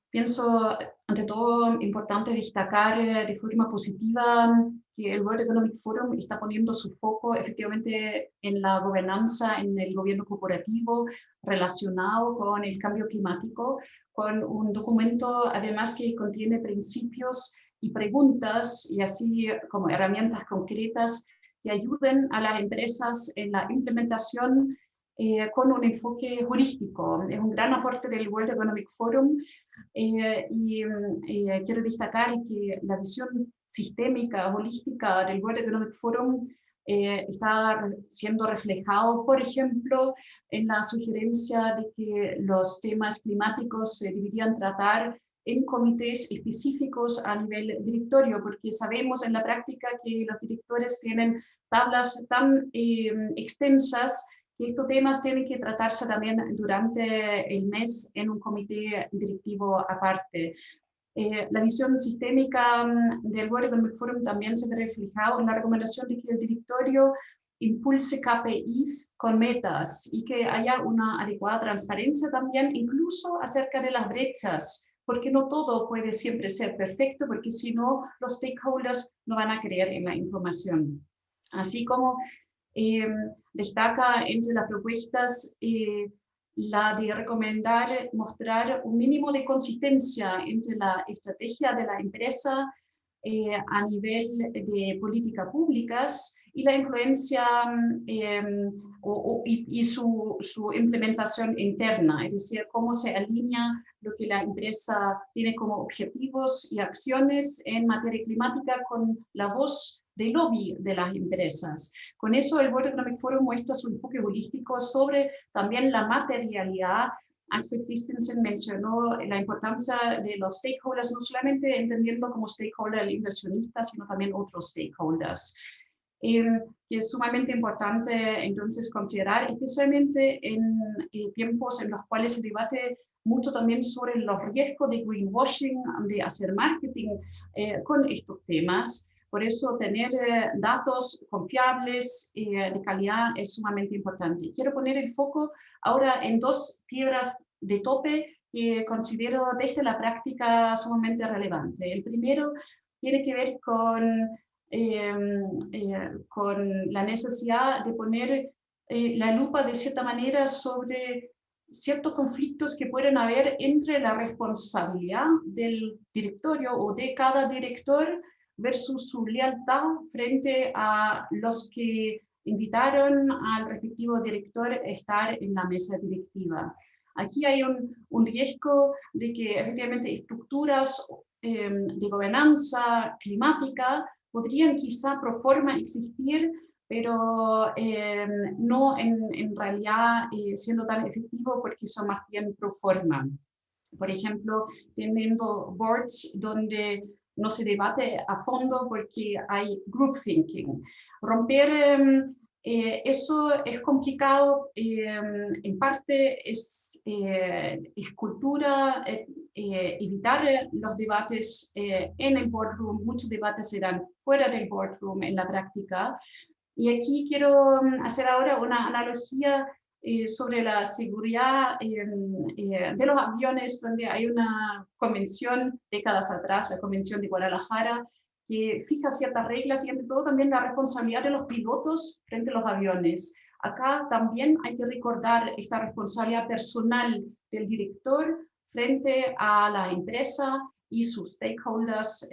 Pienso, ante todo, importante destacar de forma positiva que el World Economic Forum está poniendo su foco efectivamente en la gobernanza, en el gobierno corporativo relacionado con el cambio climático, con un documento además que contiene principios y preguntas, y así como herramientas concretas que ayuden a las empresas en la implementación con un enfoque jurídico. Es un gran aporte del World Economic Forum y quiero destacar que la visión sistémica, holística del World Economic Forum está siendo reflejado, por ejemplo, en la sugerencia de que los temas climáticos se deberían tratar en comités específicos a nivel directorio, porque sabemos en la práctica que los directores tienen tablas tan extensas que estos temas tienen que tratarse también durante el mes en un comité directivo aparte. La visión sistémica del World Economic Forum también se ve reflejado en la recomendación de que el directorio impulse KPIs con metas y que haya una adecuada transparencia también, incluso acerca de las brechas, porque no todo puede siempre ser perfecto, porque si no, los stakeholders no van a creer en la información. Así como destaca entre las propuestas la de recomendar mostrar un mínimo de consistencia entre la estrategia de la empresa a nivel de políticas públicas y la influencia y su implementación interna, es decir, cómo se alinea lo que la empresa tiene como objetivos y acciones en materia climática con la voz del lobby de las empresas. Con eso el World Economic Forum muestra su enfoque holístico sobre también la materialidad. Axel Christensen mencionó la importancia de los stakeholders, no solamente entendiendo como stakeholder el inversionista, sino también otros stakeholders. Que es sumamente importante entonces considerar, especialmente en tiempos en los cuales se debate mucho también sobre los riesgos de greenwashing, de hacer marketing con estos temas. Por eso tener datos confiables de calidad es sumamente importante. Quiero poner el foco ahora en 2 piedras de tope que considero desde la práctica sumamente relevante. El primero tiene que ver con la necesidad de poner la lupa de cierta manera sobre ciertos conflictos que pueden haber entre la responsabilidad del directorio o de cada director versus su lealtad frente a los que invitaron al respectivo director a estar en la mesa directiva. Aquí hay un riesgo de que efectivamente estructuras de gobernanza climática podrían quizá pro forma existir pero no en realidad siendo tan efectivo porque son más bien pro forma. Por ejemplo, teniendo boards donde no se debate a fondo porque hay group thinking. Romper eso es complicado, en parte es cultura, evitar los debates en el boardroom. Muchos debates se dan fuera del boardroom en la práctica. Y aquí quiero hacer ahora una analogía sobre la seguridad de los aviones, donde hay una convención décadas atrás, la Convención de Guadalajara, que fija ciertas reglas y entre todo también la responsabilidad de los pilotos frente a los aviones. Acá también hay que recordar esta responsabilidad personal del director frente a la empresa y sus stakeholders,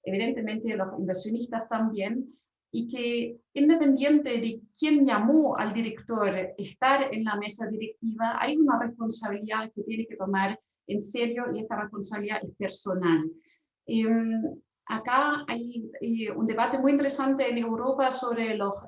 evidentemente los inversionistas también, y que independiente de quién llamó al director estar en la mesa directiva, hay una responsabilidad que tiene que tomar en serio y esta responsabilidad es personal. Acá hay un debate muy interesante en Europa sobre los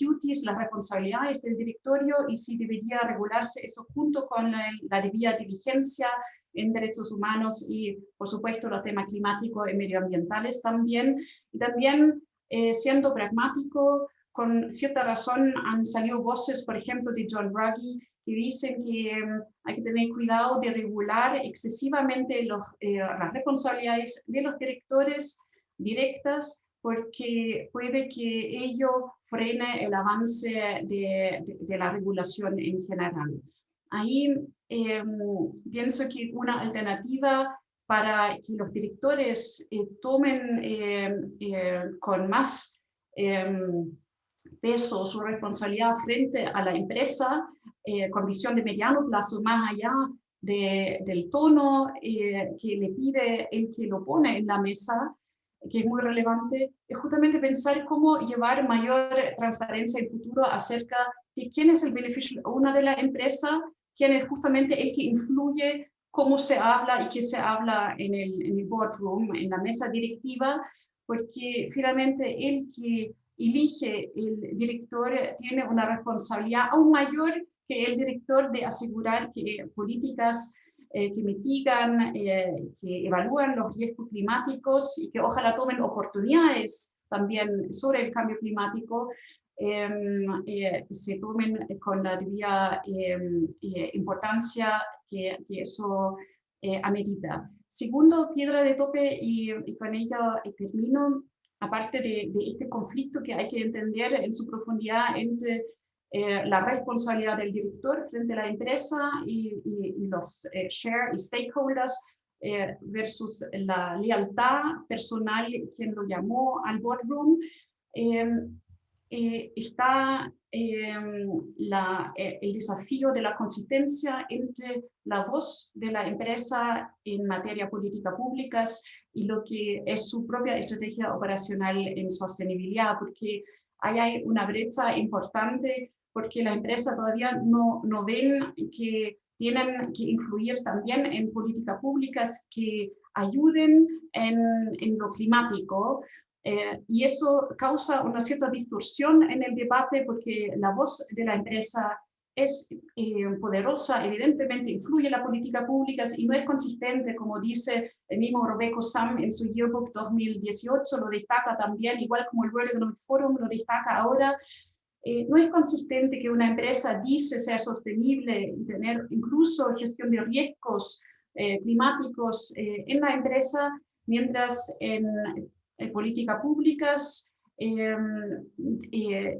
duties, las responsabilidades del directorio y si debería regularse eso junto con la debida diligencia en derechos humanos y, por supuesto, los temas climáticos y medioambientales también. Y también, siendo pragmático, con cierta razón han salido voces, por ejemplo, de John Ruggie, que dicen que hay que tener cuidado de regular excesivamente las responsabilidades de los directores directas, porque puede que ello frene el avance de la regulación en general. Ahí pienso que una alternativa para que los directores tomen con más peso su responsabilidad frente a la empresa, con visión de mediano plazo, más allá del tono que le pide el que lo pone en la mesa, que es muy relevante, es justamente pensar cómo llevar mayor transparencia en el futuro acerca de quién es el beneficial owner de la empresa, quién es justamente el que influye cómo se habla y qué se habla en el boardroom, en la mesa directiva, porque finalmente el que elige el director tiene una responsabilidad aún mayor que el director de asegurar que políticas que mitigan, que evalúan los riesgos climáticos y que ojalá tomen oportunidades también sobre el cambio climático, se tomen con la debida importancia que eso amerita. Segundo, piedra de tope, y con ella termino, aparte de este conflicto que hay que entender en su profundidad entre la responsabilidad del director frente a la empresa y los share y stakeholders versus la lealtad personal, quien lo llamó al boardroom, está el desafío de la consistencia entre la voz de la empresa en materia de políticas públicas y lo que es su propia estrategia operacional en sostenibilidad, porque ahí hay una brecha importante, porque las empresas todavía no ven que tienen que influir también en políticas públicas que ayuden en lo climático, y eso causa una cierta distorsión en el debate porque la voz de la empresa es poderosa, evidentemente influye en las políticas públicas y no es consistente, como dice el mismo Robeco Sam en su Yearbook 2018, lo destaca también, igual como el World Economic Forum lo destaca ahora. No es consistente que una empresa dice ser sostenible y tener incluso gestión de riesgos climáticos en la empresa, mientras en políticas públicas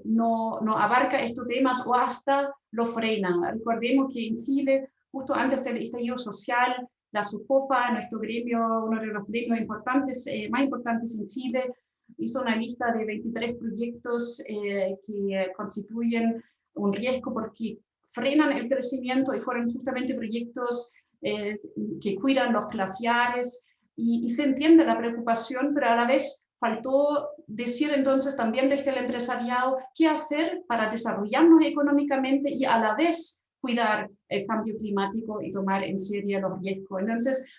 no abarca estos temas o hasta lo frena. Recordemos que en Chile, justo antes del estallido social, la SUPOPA, nuestro gremio, uno de los gremios importantes, más importantes en Chile, hizo una lista de 23 proyectos que constituyen un riesgo porque frenan el crecimiento y fueron justamente proyectos que cuidan los glaciares y se entiende la preocupación, pero a la vez faltó decir entonces también desde el empresariado qué hacer para desarrollarnos económicamente y a la vez cuidar el cambio climático y tomar en serio los riesgos. Entonces,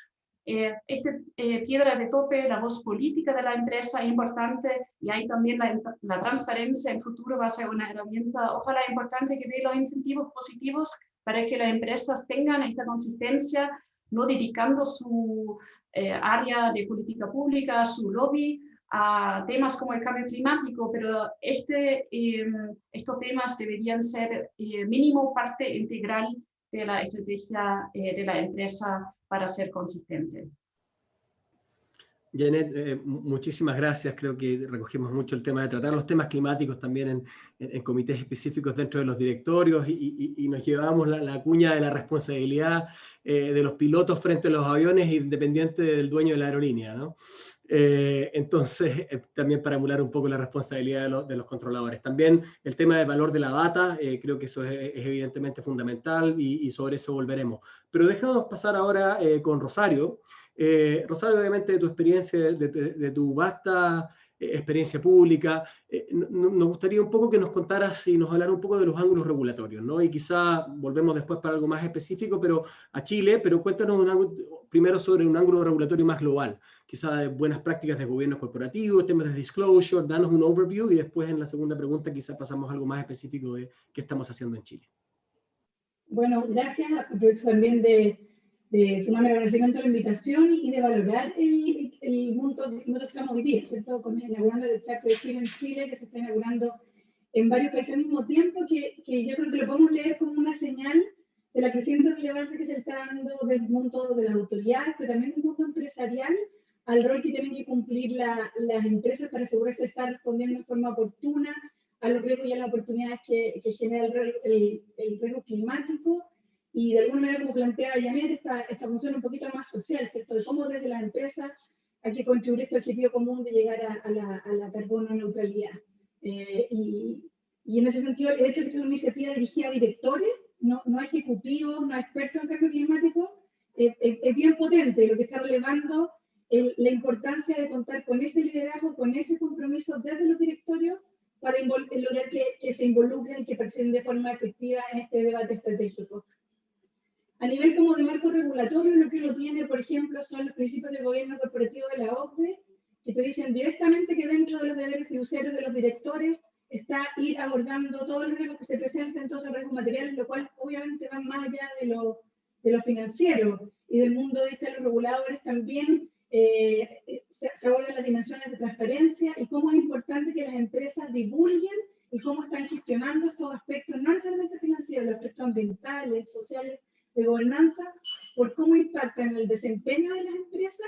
piedra de tope, la voz política de la empresa es importante, y ahí también la transparencia en futuro va a ser una herramienta, ojalá importante, que dé los incentivos positivos para que las empresas tengan esta consistencia, no dedicando su área de política pública, su lobby, a temas como el cambio climático, pero estos temas deberían ser mínimo parte integral de la estrategia de la empresa para ser consistente. Janet, muchísimas gracias. Creo que recogimos mucho el tema de tratar los temas climáticos también en comités específicos dentro de los directorios, y nos llevamos la cuña de la responsabilidad de los pilotos frente a los aviones, independiente del dueño de la aerolínea, ¿no? Entonces, también para emular un poco la responsabilidad de los controladores. También el tema del valor de la data, creo que eso es evidentemente fundamental, y sobre eso volveremos. Pero déjanos pasar ahora con Rosario. Rosario, obviamente, de tu experiencia, de tu vasta experiencia pública, nos gustaría un poco que nos contaras y nos hablara un poco de los ángulos regulatorios, ¿no? Y quizá volvemos después para algo más específico, pero a Chile, pero cuéntanos primero sobre un ángulo regulatorio más global, quizá de buenas prácticas de gobierno corporativo, temas de disclosure, danos un overview, y después en la segunda pregunta quizá pasamos a algo más específico de qué estamos haciendo en Chile. Bueno, gracias. Aprovecho también de sumarme al agradecimiento a la invitación y de valorar el mundo que estamos viviendo, ¿cierto? Inaugurando el Chapter Zero en Chile, que se está inaugurando en varios países al mismo tiempo, que yo creo que lo podemos leer como una señal de la creciente relevancia que se está dando del mundo de las autoridades, pero también del mundo empresarial, al rol que tienen que cumplir las empresas para asegurarse de estar respondiendo de forma oportuna a los riesgos y a las oportunidades que genera el riesgo climático. Y de alguna manera, como plantea Janet, esta función un poquito más social, ¿cierto? De cómo desde las empresas hay que contribuir a este objetivo común de llegar a la carbono neutralidad. Y en ese sentido, el hecho de que esta es una iniciativa dirigida a directores, no a ejecutivos, no a expertos en cambio climático, es bien potente, lo que está relevando la importancia de contar con ese liderazgo, con ese compromiso desde los directorios para lograr que se involucren, que participen de forma efectiva en este debate estratégico. A nivel como de marco regulatorio, lo que uno tiene, por ejemplo, son los principios de gobierno corporativo de la OCDE, que te dicen directamente que dentro de los deberes fiduciarios de los directores está ir abordando todos los riesgos que se presenten, todos los riesgos materiales, lo cual obviamente va más allá de lo financiero, y del mundo de los reguladores también se abordan las dimensiones de transparencia y cómo es importante que las empresas divulguen y cómo están gestionando estos aspectos, no necesariamente financieros, los aspectos ambientales, sociales, de gobernanza, por cómo impactan en el desempeño de las empresas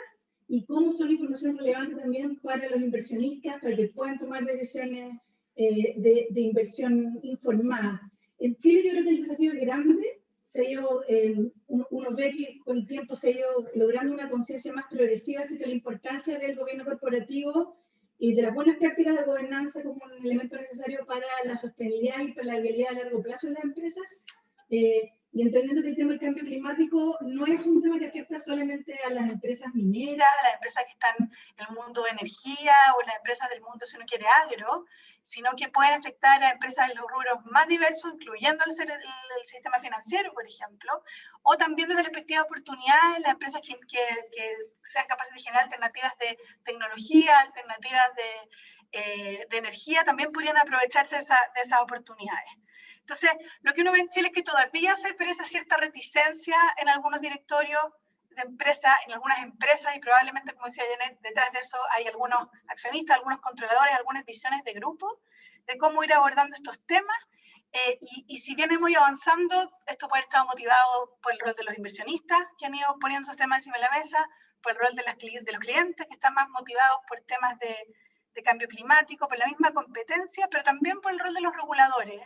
y cómo son información relevante también para los inversionistas, para que puedan tomar decisiones de inversión informada. En Chile yo creo que el desafío es grande, uno ve que con el tiempo se ha ido logrando una conciencia más progresiva acerca de la importancia del gobierno corporativo y de las buenas prácticas de gobernanza como un elemento necesario para la sostenibilidad y para la viabilidad a largo plazo en las empresas. Y entendiendo que el tema del cambio climático no es un tema que afecta solamente a las empresas mineras, a las empresas que están en el mundo de energía o las empresas del mundo, si uno quiere, agro, sino que pueden afectar a empresas de los rubros más diversos, incluyendo el sistema financiero, por ejemplo, o también desde la perspectiva de oportunidades, las empresas que sean capaces de generar alternativas de tecnología, alternativas de energía, también podrían aprovecharse de esas oportunidades. Entonces, lo que uno ve en Chile es que todavía se expresa cierta reticencia en algunos directorios de empresas, en algunas empresas, y probablemente, como decía Janet, detrás de eso hay algunos accionistas, algunos controladores, algunas visiones de grupo, de cómo ir abordando estos temas. Y si bien hemos ido avanzando, esto puede haber estado motivado por el rol de los inversionistas, que han ido poniendo esos temas encima de la mesa, por el rol de los clientes, que están más motivados por temas de cambio climático, por la misma competencia, pero también por el rol de los reguladores.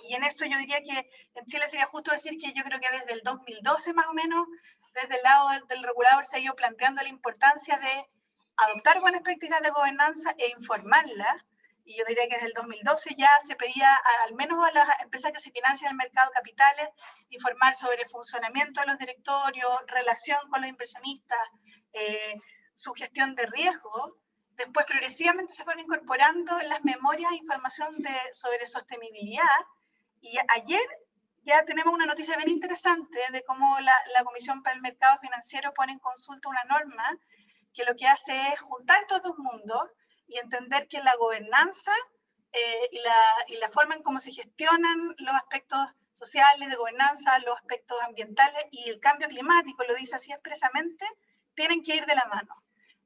Y en eso yo diría que en Chile sería justo decir que yo creo que desde el 2012 más o menos, desde el lado del regulador se ha ido planteando la importancia de adoptar buenas prácticas de gobernanza e informarlas. Y yo diría que desde el 2012 ya se pedía al menos a las empresas que se financian en el mercado de capitales informar sobre el funcionamiento de los directorios, relación con los inversionistas, su gestión de riesgo. Después progresivamente se fueron incorporando en las memorias información sobre sostenibilidad, y ayer ya tenemos una noticia bien interesante de cómo la Comisión para el Mercado Financiero pone en consulta una norma que lo que hace es juntar estos dos mundos y entender que la gobernanza y la forma en cómo se gestionan los aspectos sociales, de gobernanza, los aspectos ambientales y el cambio climático, lo dice así expresamente, tienen que ir de la mano.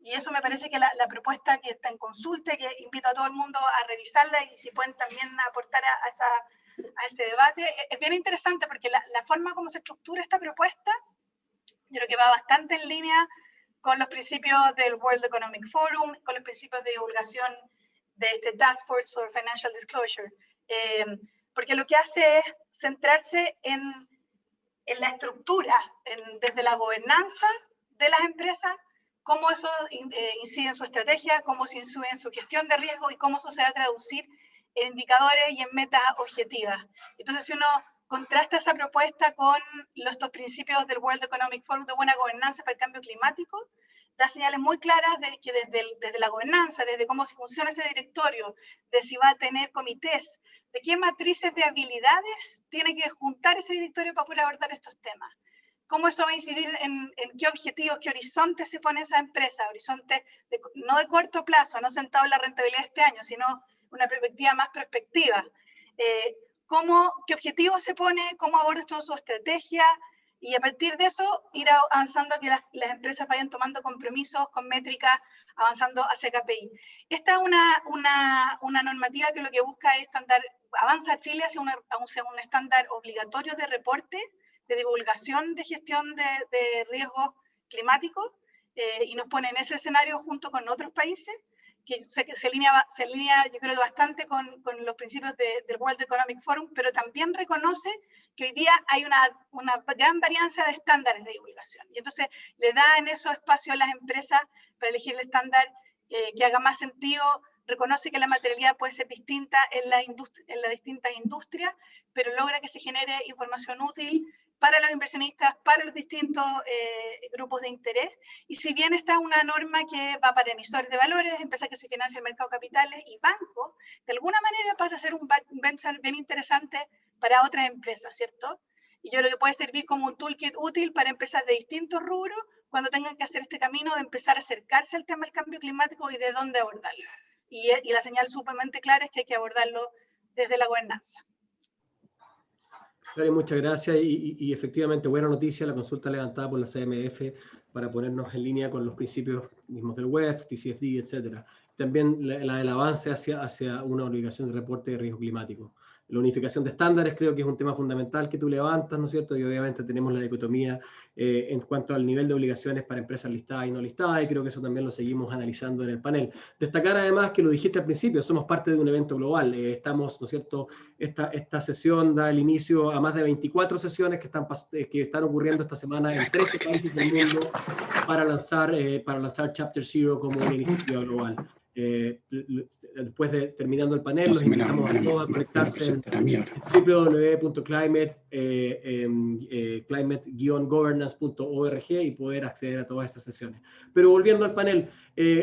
Y eso me parece que la propuesta que está en consulta, que invito a todo el mundo a revisarla y si pueden también aportar a ese debate, es bien interesante porque la forma como se estructura esta propuesta, yo creo que va bastante en línea con los principios del World Economic Forum, con los principios de divulgación de este Task Force for Financial Disclosure, porque lo que hace es centrarse en la estructura, desde la gobernanza de las empresas, cómo eso incide en su estrategia, cómo se incide en su gestión de riesgo y cómo eso se va a traducir en indicadores y en metas objetivas. Entonces, si uno contrasta esa propuesta con estos principios del World Economic Forum de buena gobernanza para el cambio climático, da señales muy claras de que desde la gobernanza, desde cómo funciona ese directorio, de si va a tener comités, de qué matrices de habilidades tiene que juntar ese directorio para poder abordar estos temas. Cómo eso va a incidir en qué objetivos, qué horizontes se pone esa empresa, horizontes no de corto plazo, no sentado en la rentabilidad de este año, sino una perspectiva más prospectiva. Qué objetivos se pone, cómo aborda toda su estrategia, y a partir de eso ir avanzando a que las empresas vayan tomando compromisos con métricas, avanzando hacia KPI. Esta es una normativa que lo que busca es avanza Chile hacia un estándar obligatorio de reporte, de divulgación de gestión de riesgos climáticos, y nos pone en ese escenario junto con otros países, que se alinea yo creo que bastante con los principios del World Economic Forum, pero también reconoce que hoy día hay una gran varianza de estándares de divulgación. Y entonces le da en esos espacios a las empresas para elegir el estándar que haga más sentido, reconoce que la materialidad puede ser distinta en las distintas industrias, pero logra que se genere información útil para los inversionistas, para los distintos grupos de interés. Y si bien esta es una norma que va para emisores de valores, empresas que se financian en el mercado de capitales y bancos, de alguna manera pasa a ser un benchmark bien interesante para otras empresas, ¿cierto? Y yo creo que puede servir como un toolkit útil para empresas de distintos rubros cuando tengan que hacer este camino de empezar a acercarse al tema del cambio climático y de dónde abordarlo. Y la señal sumamente clara es que hay que abordarlo desde la gobernanza. Claro, muchas gracias y efectivamente buena noticia la consulta levantada por la CMF para ponernos en línea con los principios mismos del WEF, TCFD, etc. También el avance hacia una obligación de reporte de riesgo climático. La unificación de estándares creo que es un tema fundamental que tú levantas, ¿no es cierto? Y obviamente tenemos la dicotomía en cuanto al nivel de obligaciones para empresas listadas y no listadas, y creo que eso también lo seguimos analizando en el panel. Destacar además que lo dijiste al principio, somos parte de un evento global, estamos, ¿no es cierto? Esta sesión da el inicio a más de 24 sesiones que están ocurriendo esta semana en 13 países del mundo para lanzar Chapter Zero como una iniciativa global. Después de terminando el panel, los invitamos a todos a conectarse en www.climate-governance.org y poder acceder a todas estas sesiones. Pero volviendo al panel,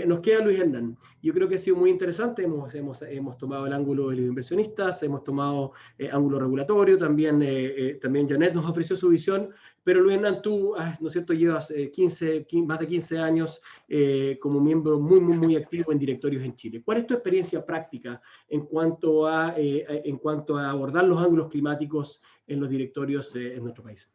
nos queda Luis Hernán. Yo creo que ha sido muy interesante, hemos tomado el ángulo de los inversionistas, hemos tomado ángulo regulatorio, también Janet nos ofreció su visión, pero Luis Hernán, tú, ¿no es cierto?, llevas más de 15 años como miembro muy activo en directorios en Chile. ¿Cuál es tu experiencia práctica en cuanto a abordar los ángulos climáticos en los directorios en nuestro país?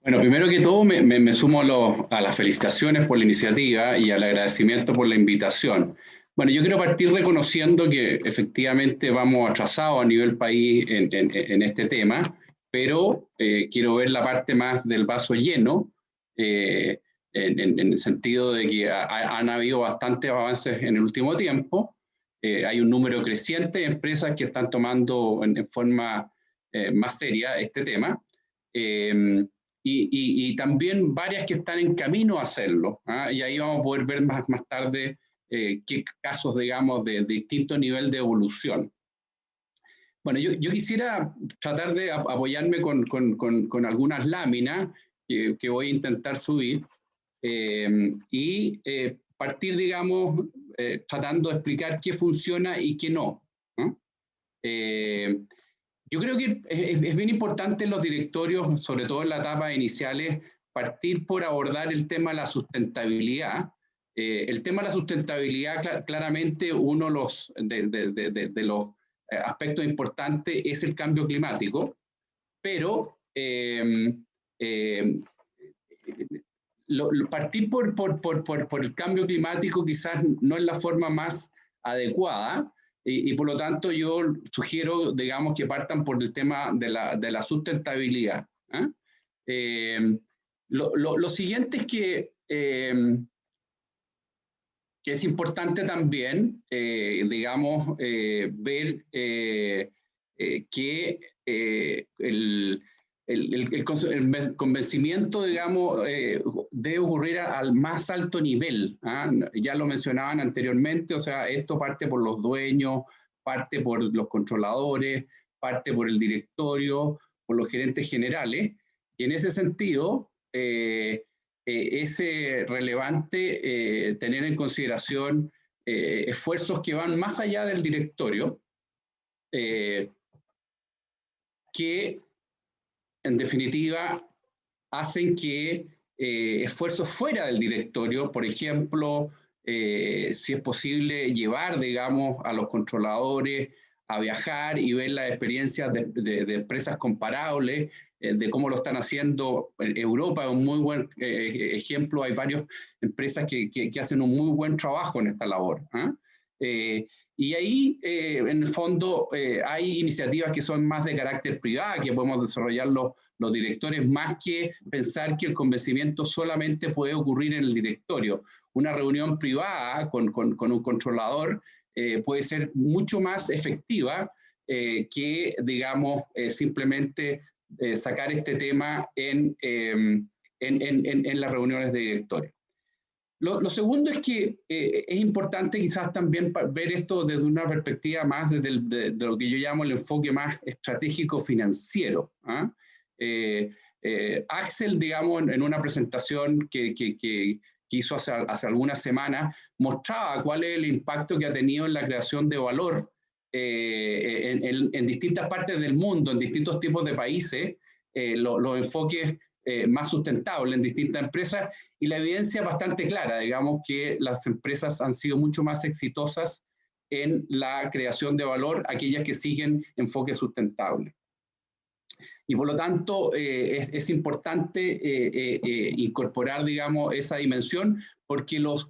Bueno, primero que todo me sumo a las felicitaciones por la iniciativa y al agradecimiento por la invitación. Bueno, yo quiero partir reconociendo que efectivamente vamos atrasados a nivel país en este tema, pero quiero ver la parte más del vaso lleno, en el sentido de que han habido bastantes avances en el último tiempo. Hay un número creciente de empresas que están tomando en forma más seria este tema. Y también varias que están en camino a hacerlo, ¿ah? Y ahí vamos a poder ver más tarde qué casos, digamos, de distinto nivel de evolución. Bueno, yo quisiera tratar de apoyarme con algunas láminas que voy a intentar subir y partir, digamos, tratando de explicar qué funciona y qué no, ¿no? Yo creo que es bien importante en los directorios, sobre todo en las etapas iniciales, partir por abordar el tema de la sustentabilidad. El tema de la sustentabilidad, claramente, uno de los aspectos importantes es el cambio climático, pero partir por el cambio climático quizás no es la forma más adecuada, y por lo tanto yo sugiero, digamos, que partan por el tema de la sustentabilidad. Lo siguiente es que es importante también, digamos, ver que el convencimiento, digamos, debe ocurrir al más alto nivel. Ya lo mencionaban anteriormente, o sea, esto parte por los dueños, parte por los controladores, parte por el directorio, por los gerentes generales, y en ese sentido es relevante tener en consideración esfuerzos que van más allá del directorio, que en definitiva hacen que esfuerzos fuera del directorio, por ejemplo, si es posible llevar, digamos, a los controladores a viajar y ver las experiencias de empresas comparables, de cómo lo están haciendo. En Europa es un muy buen ejemplo, hay varias empresas que hacen un muy buen trabajo en esta labor. Y ahí, en el fondo, hay iniciativas que son más de carácter privado, que podemos desarrollar los directores, más que pensar que el convencimiento solamente puede ocurrir en el directorio. Una reunión privada con un controlador puede ser mucho más efectiva que, digamos, simplemente sacar este tema en las reuniones de directorio. Lo segundo es que es importante quizás también ver esto desde una perspectiva más de lo que yo llamo el enfoque más estratégico financiero. Axel, digamos, en una presentación que hizo hace algunas semanas, mostraba cuál es el impacto que ha tenido en la creación de valor en distintas partes del mundo, en distintos tipos de países, los enfoques más sustentables en distintas empresas, y la evidencia es bastante clara, digamos, que las empresas han sido mucho más exitosas en la creación de valor, aquellas que siguen enfoques sustentables. Y por lo tanto es importante incorporar, digamos, esa dimensión, porque los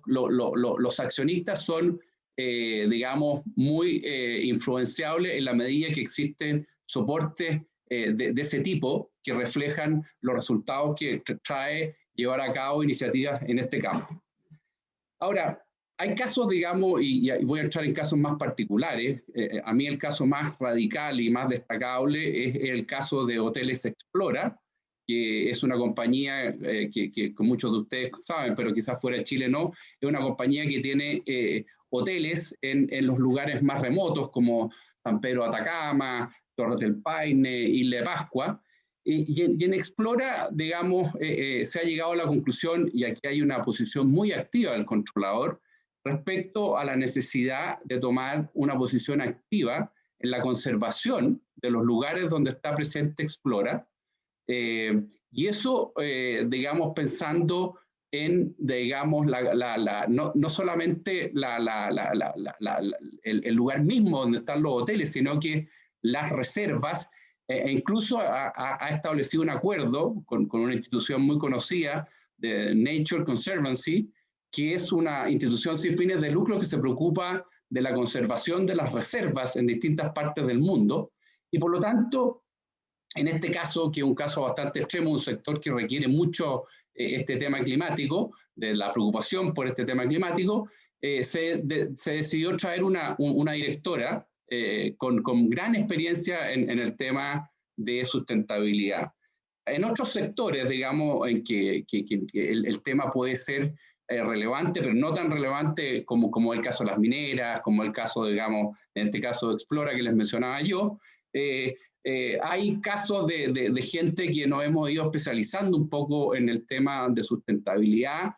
accionistas son, digamos, muy influenciables en la medida que existen soportes de ese tipo que reflejan los resultados que trae llevar a cabo iniciativas en este campo. Ahora, hay casos, digamos, y voy a entrar en casos más particulares. A mí el caso más radical y más destacable es el caso de Hoteles Explora, que es una compañía que muchos de ustedes saben, pero quizás fuera de Chile no, es una compañía que tiene hoteles en los lugares más remotos, como San Pedro de Atacama, Torres del Paine, Isla de Pascua. Y en Explora, digamos, se ha llegado a la conclusión, y aquí hay una posición muy activa del controlador, respecto a la necesidad de tomar una posición activa en la conservación de los lugares donde está presente Explora, y eso, digamos, pensando en, digamos, no solamente el lugar mismo donde están los hoteles, sino que las reservas, e incluso ha establecido un acuerdo con una institución muy conocida, de Nature Conservancy, que es una institución sin fines de lucro que se preocupa de la conservación de las reservas en distintas partes del mundo, y por lo tanto, en este caso, que es un caso bastante extremo, un sector que requiere mucho este tema climático, de la preocupación por este tema climático, se decidió traer una directora con gran experiencia en el tema de sustentabilidad. En otros sectores, digamos, en que el tema puede ser relevante, pero no tan relevante como el caso de las mineras, como el caso, digamos, en este caso de Explora que les mencionaba yo, hay casos de gente que nos hemos ido especializando un poco en el tema de sustentabilidad,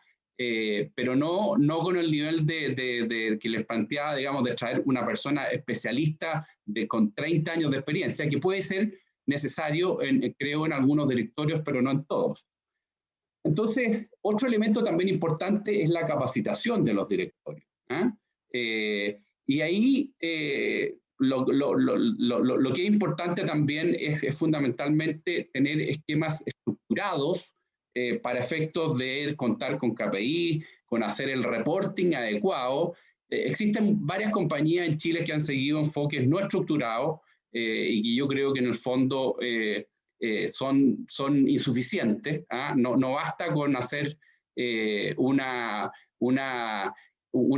pero no con el nivel que les planteaba, digamos, de traer una persona especialista con 30 años de experiencia, que puede ser necesario, creo, en algunos directorios, pero no en todos. Entonces, otro elemento también importante es la capacitación de los directorios. Y ahí lo que es importante también es fundamentalmente tener esquemas estructurados para efectos de contar con KPI, con hacer el reporting adecuado. Existen varias compañías en Chile que han seguido enfoques no estructurados y que yo creo que en el fondo son insuficientes. No basta con hacer un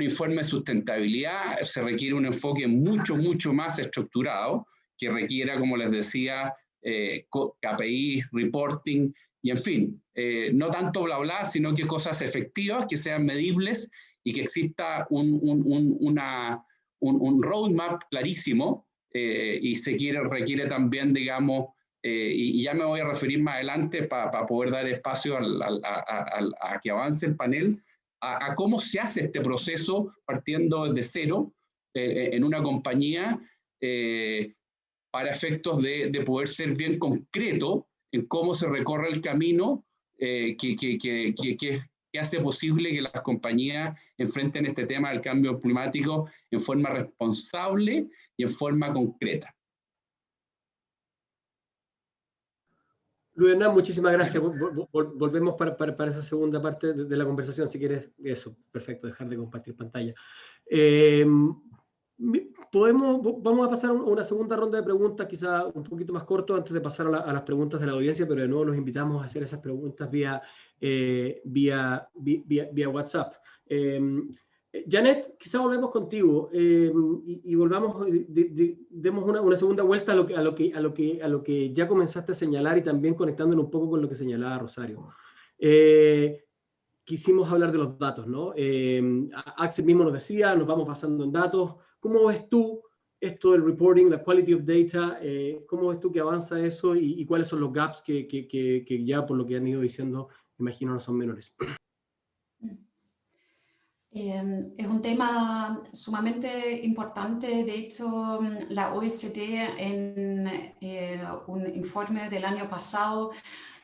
informe de sustentabilidad, se requiere un enfoque mucho más estructurado, que requiera, como les decía, KPI, reporting, y en fin, no tanto bla bla, sino que cosas efectivas, que sean medibles y que exista un roadmap clarísimo, y requiere también, digamos, y ya me voy a referir más adelante para poder dar espacio a que avance el panel, a cómo se hace este proceso partiendo desde cero en una compañía para efectos de poder ser bien concreto en cómo se recorre el camino que hace posible que las compañías enfrenten este tema del cambio climático en forma responsable y en forma concreta. Luis Hernán, muchísimas gracias. Volvemos para esa segunda parte de la conversación, si quieres. Eso, perfecto, dejar de compartir pantalla. Vamos a pasar a una segunda ronda de preguntas, quizá un poquito más corto, antes de pasar a las preguntas de la audiencia, pero de nuevo los invitamos a hacer esas preguntas vía WhatsApp. Janet, quizá volvemos contigo y volvamos, demos una segunda vuelta a lo que ya comenzaste a señalar, y también conectándolo un poco con lo que señalaba Rosario. Quisimos hablar de los datos, ¿no? Axel mismo nos decía, nos vamos basando en datos. ¿Cómo ves tú esto del reporting, la quality of data? ¿Cómo ves tú que avanza eso y cuáles son los gaps que ya, por lo que han ido diciendo, imagino no son menores? Es un tema sumamente importante. De hecho, la OECD en un informe del año pasado,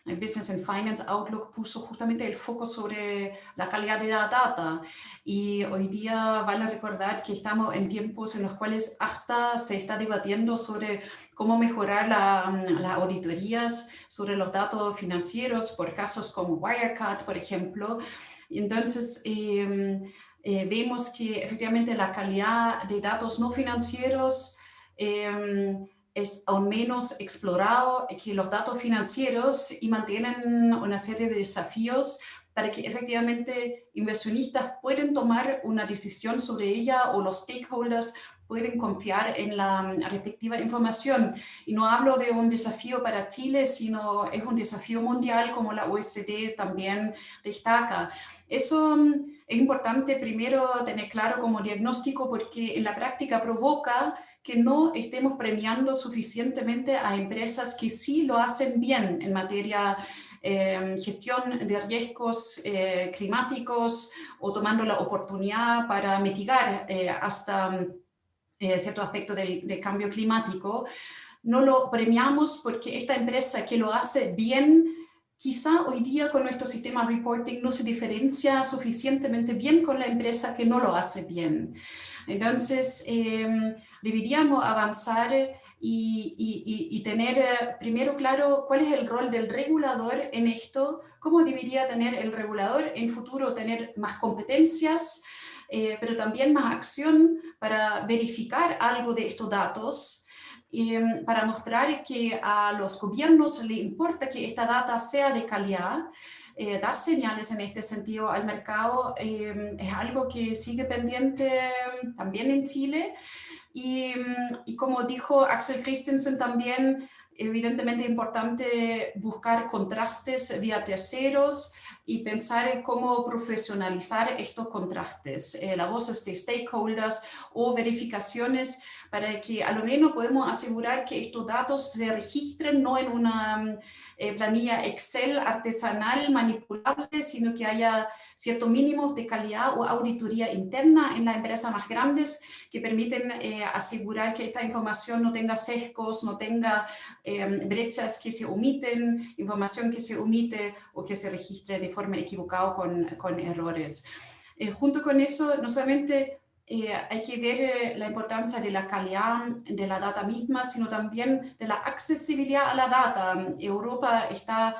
el Business and Finance Outlook, puso justamente el foco sobre la calidad de la data. Y hoy día vale recordar que estamos en tiempos en los cuales hasta se está debatiendo sobre cómo mejorar las auditorías sobre los datos financieros por casos como Wirecard, por ejemplo. Entonces, vemos que efectivamente la calidad de datos no financieros es aún menos explorado que los datos financieros, y mantienen una serie de desafíos para que efectivamente inversionistas puedan tomar una decisión sobre ella, o los stakeholders pueden confiar en la respectiva información. Y no hablo de un desafío para Chile, sino es un desafío mundial, como la OECD también destaca. Eso es importante primero tener claro como diagnóstico, porque en la práctica provoca que no estemos premiando suficientemente a empresas que sí lo hacen bien en materia gestión de riesgos climáticos, o tomando la oportunidad para mitigar hasta cierto aspecto del cambio climático. No lo premiamos porque esta empresa que lo hace bien, quizá hoy día con nuestro sistema reporting no se diferencia suficientemente bien con la empresa que no lo hace bien. Entonces, deberíamos avanzar y tener primero claro cuál es el rol del regulador en esto, cómo debería tener el regulador en futuro, tener más competencias, pero también más acción para verificar algo de estos datos, para mostrar que a los gobiernos les importa que esta data sea de calidad. Dar señales en este sentido al mercado es algo que sigue pendiente también en Chile. Y como dijo Axel Christensen también, evidentemente es importante buscar contrastes vía terceros y pensar en cómo profesionalizar estos contrastes, las voces de stakeholders o verificaciones, para que a lo menos podemos asegurar que estos datos se registren no en una planilla Excel artesanal manipulable, sino que haya ciertos mínimos de calidad o auditoría interna en las empresas más grandes que permiten asegurar que esta información no tenga sesgos, no tenga brechas que se omiten, información que se omite o que se registre de forma equivocada con errores. Junto con eso, no solamente hay que ver la importancia de la calidad de la data misma, sino también de la accesibilidad a la data. Europa está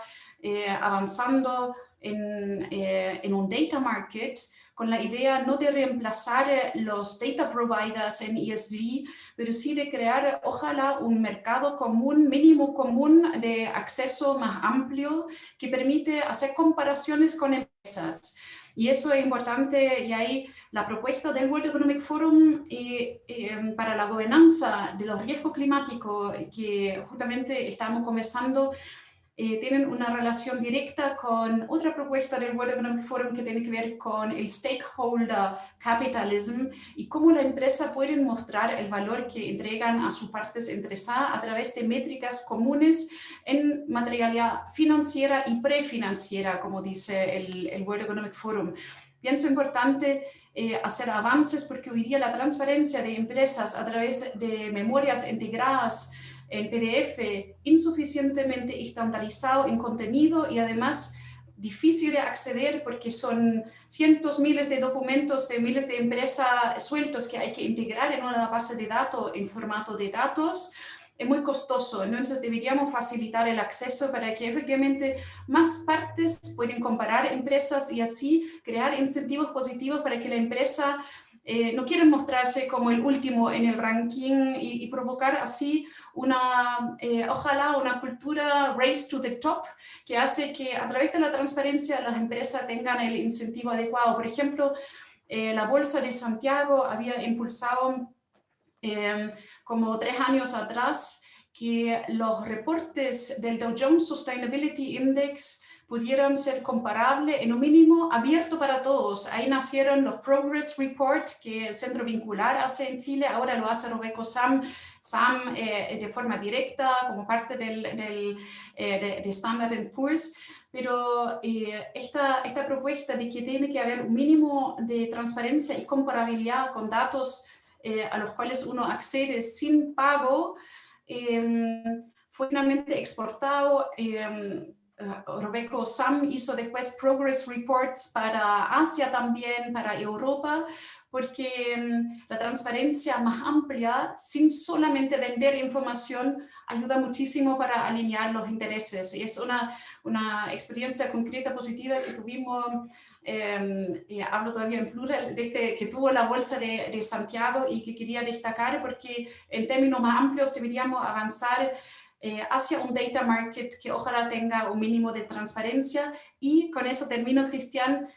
avanzando en un data market con la idea no de reemplazar los data providers en ESG, pero sí de crear, ojalá, un mercado común, mínimo común de acceso más amplio que permite hacer comparaciones con empresas. Y eso es importante, y ahí la propuesta del World Economic Forum para la gobernanza de los riesgos climáticos que justamente estamos conversando, tienen una relación directa con otra propuesta del World Economic Forum que tiene que ver con el stakeholder capitalism y cómo la empresa puede mostrar el valor que entregan a sus partes interesadas a través de métricas comunes en materialidad financiera y prefinanciera, como dice el World Economic Forum. Pienso importante hacer avances porque hoy día la transparencia de empresas a través de memorias integradas en PDF insuficientemente estandarizado en contenido y además difícil de acceder porque son cientos, miles de documentos de miles de empresas sueltos que hay que integrar en una base de datos en formato de datos. Es muy costoso, entonces deberíamos facilitar el acceso para que efectivamente más partes puedan comparar empresas y así crear incentivos positivos para que la empresa no quiera mostrarse como el último en el ranking y provocar así ojalá una cultura race to the top que hace que a través de la transparencia las empresas tengan el incentivo adecuado. Por ejemplo, la Bolsa de Santiago había impulsado como 3 años atrás que los reportes del Dow Jones Sustainability Index pudieran ser comparables, en un mínimo abierto para todos. Ahí nacieron los Progress Report que el Centro Vincular hace en Chile, ahora lo hace Robeco Sam de forma directa como parte de Standard & Poor's, pero esta propuesta de que tiene que haber un mínimo de transparencia y comparabilidad con datos a los cuales uno accede sin pago, fue finalmente exportado. Robeco Sam hizo después Progress Reports para Asia también, para Europa, porque la transparencia más amplia, sin solamente vender información, ayuda muchísimo para alinear los intereses. Y es una experiencia concreta positiva que tuvimos, hablo todavía en plural, desde que tuvo la Bolsa de Santiago y que quería destacar porque en términos más amplios deberíamos avanzar hacia un data market que ojalá tenga un mínimo de transparencia y con eso termino, Cristian,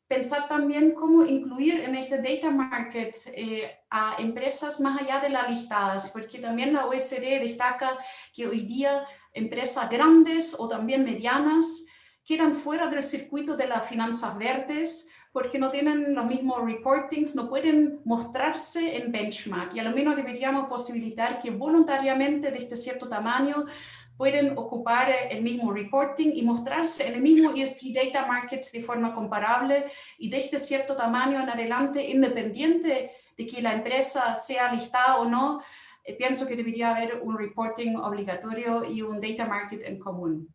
pensar también cómo incluir en este data market a empresas más allá de las listadas, porque también la OECD destaca que hoy día empresas grandes o también medianas quedan fuera del circuito de las finanzas verdes porque no tienen los mismos reportings, no pueden mostrarse en benchmark y a lo menos deberíamos posibilitar que voluntariamente de este cierto tamaño pueden ocupar el mismo reporting y mostrarse en el mismo ESG Data Market de forma comparable y de este cierto tamaño en adelante, independiente de que la empresa sea listada o no, pienso que debería haber un reporting obligatorio y un Data Market en común.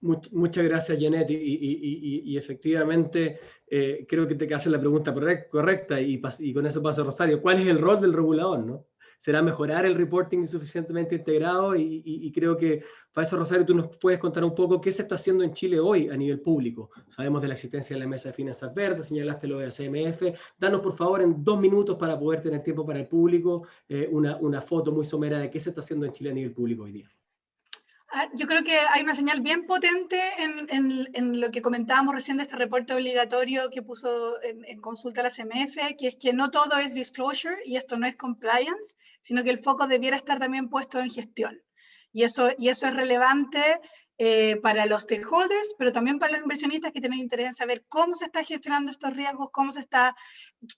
Muchas gracias, Janet, y efectivamente creo que te haces la pregunta correcta y con eso paso a Rosario. ¿Cuál es el rol del regulador, no? ¿Será mejorar el reporting suficientemente integrado? Y creo que para eso, Rosario, tú nos puedes contar un poco qué se está haciendo en Chile hoy a nivel público. Sabemos de la existencia de la Mesa de Finanzas Verdes, señalaste lo de la CMF. Danos, por favor, en 2 minutos para poder tener tiempo para el público, una foto muy somera de qué se está haciendo en Chile a nivel público hoy día. Yo creo que hay una señal bien potente en lo que comentábamos recién de este reporte obligatorio que puso en consulta la CMF, que es que no todo es disclosure y esto no es compliance, sino que el foco debiera estar también puesto en gestión. Y eso es relevante para los stakeholders, pero también para los inversionistas que tienen interés en saber cómo se está gestionando estos riesgos,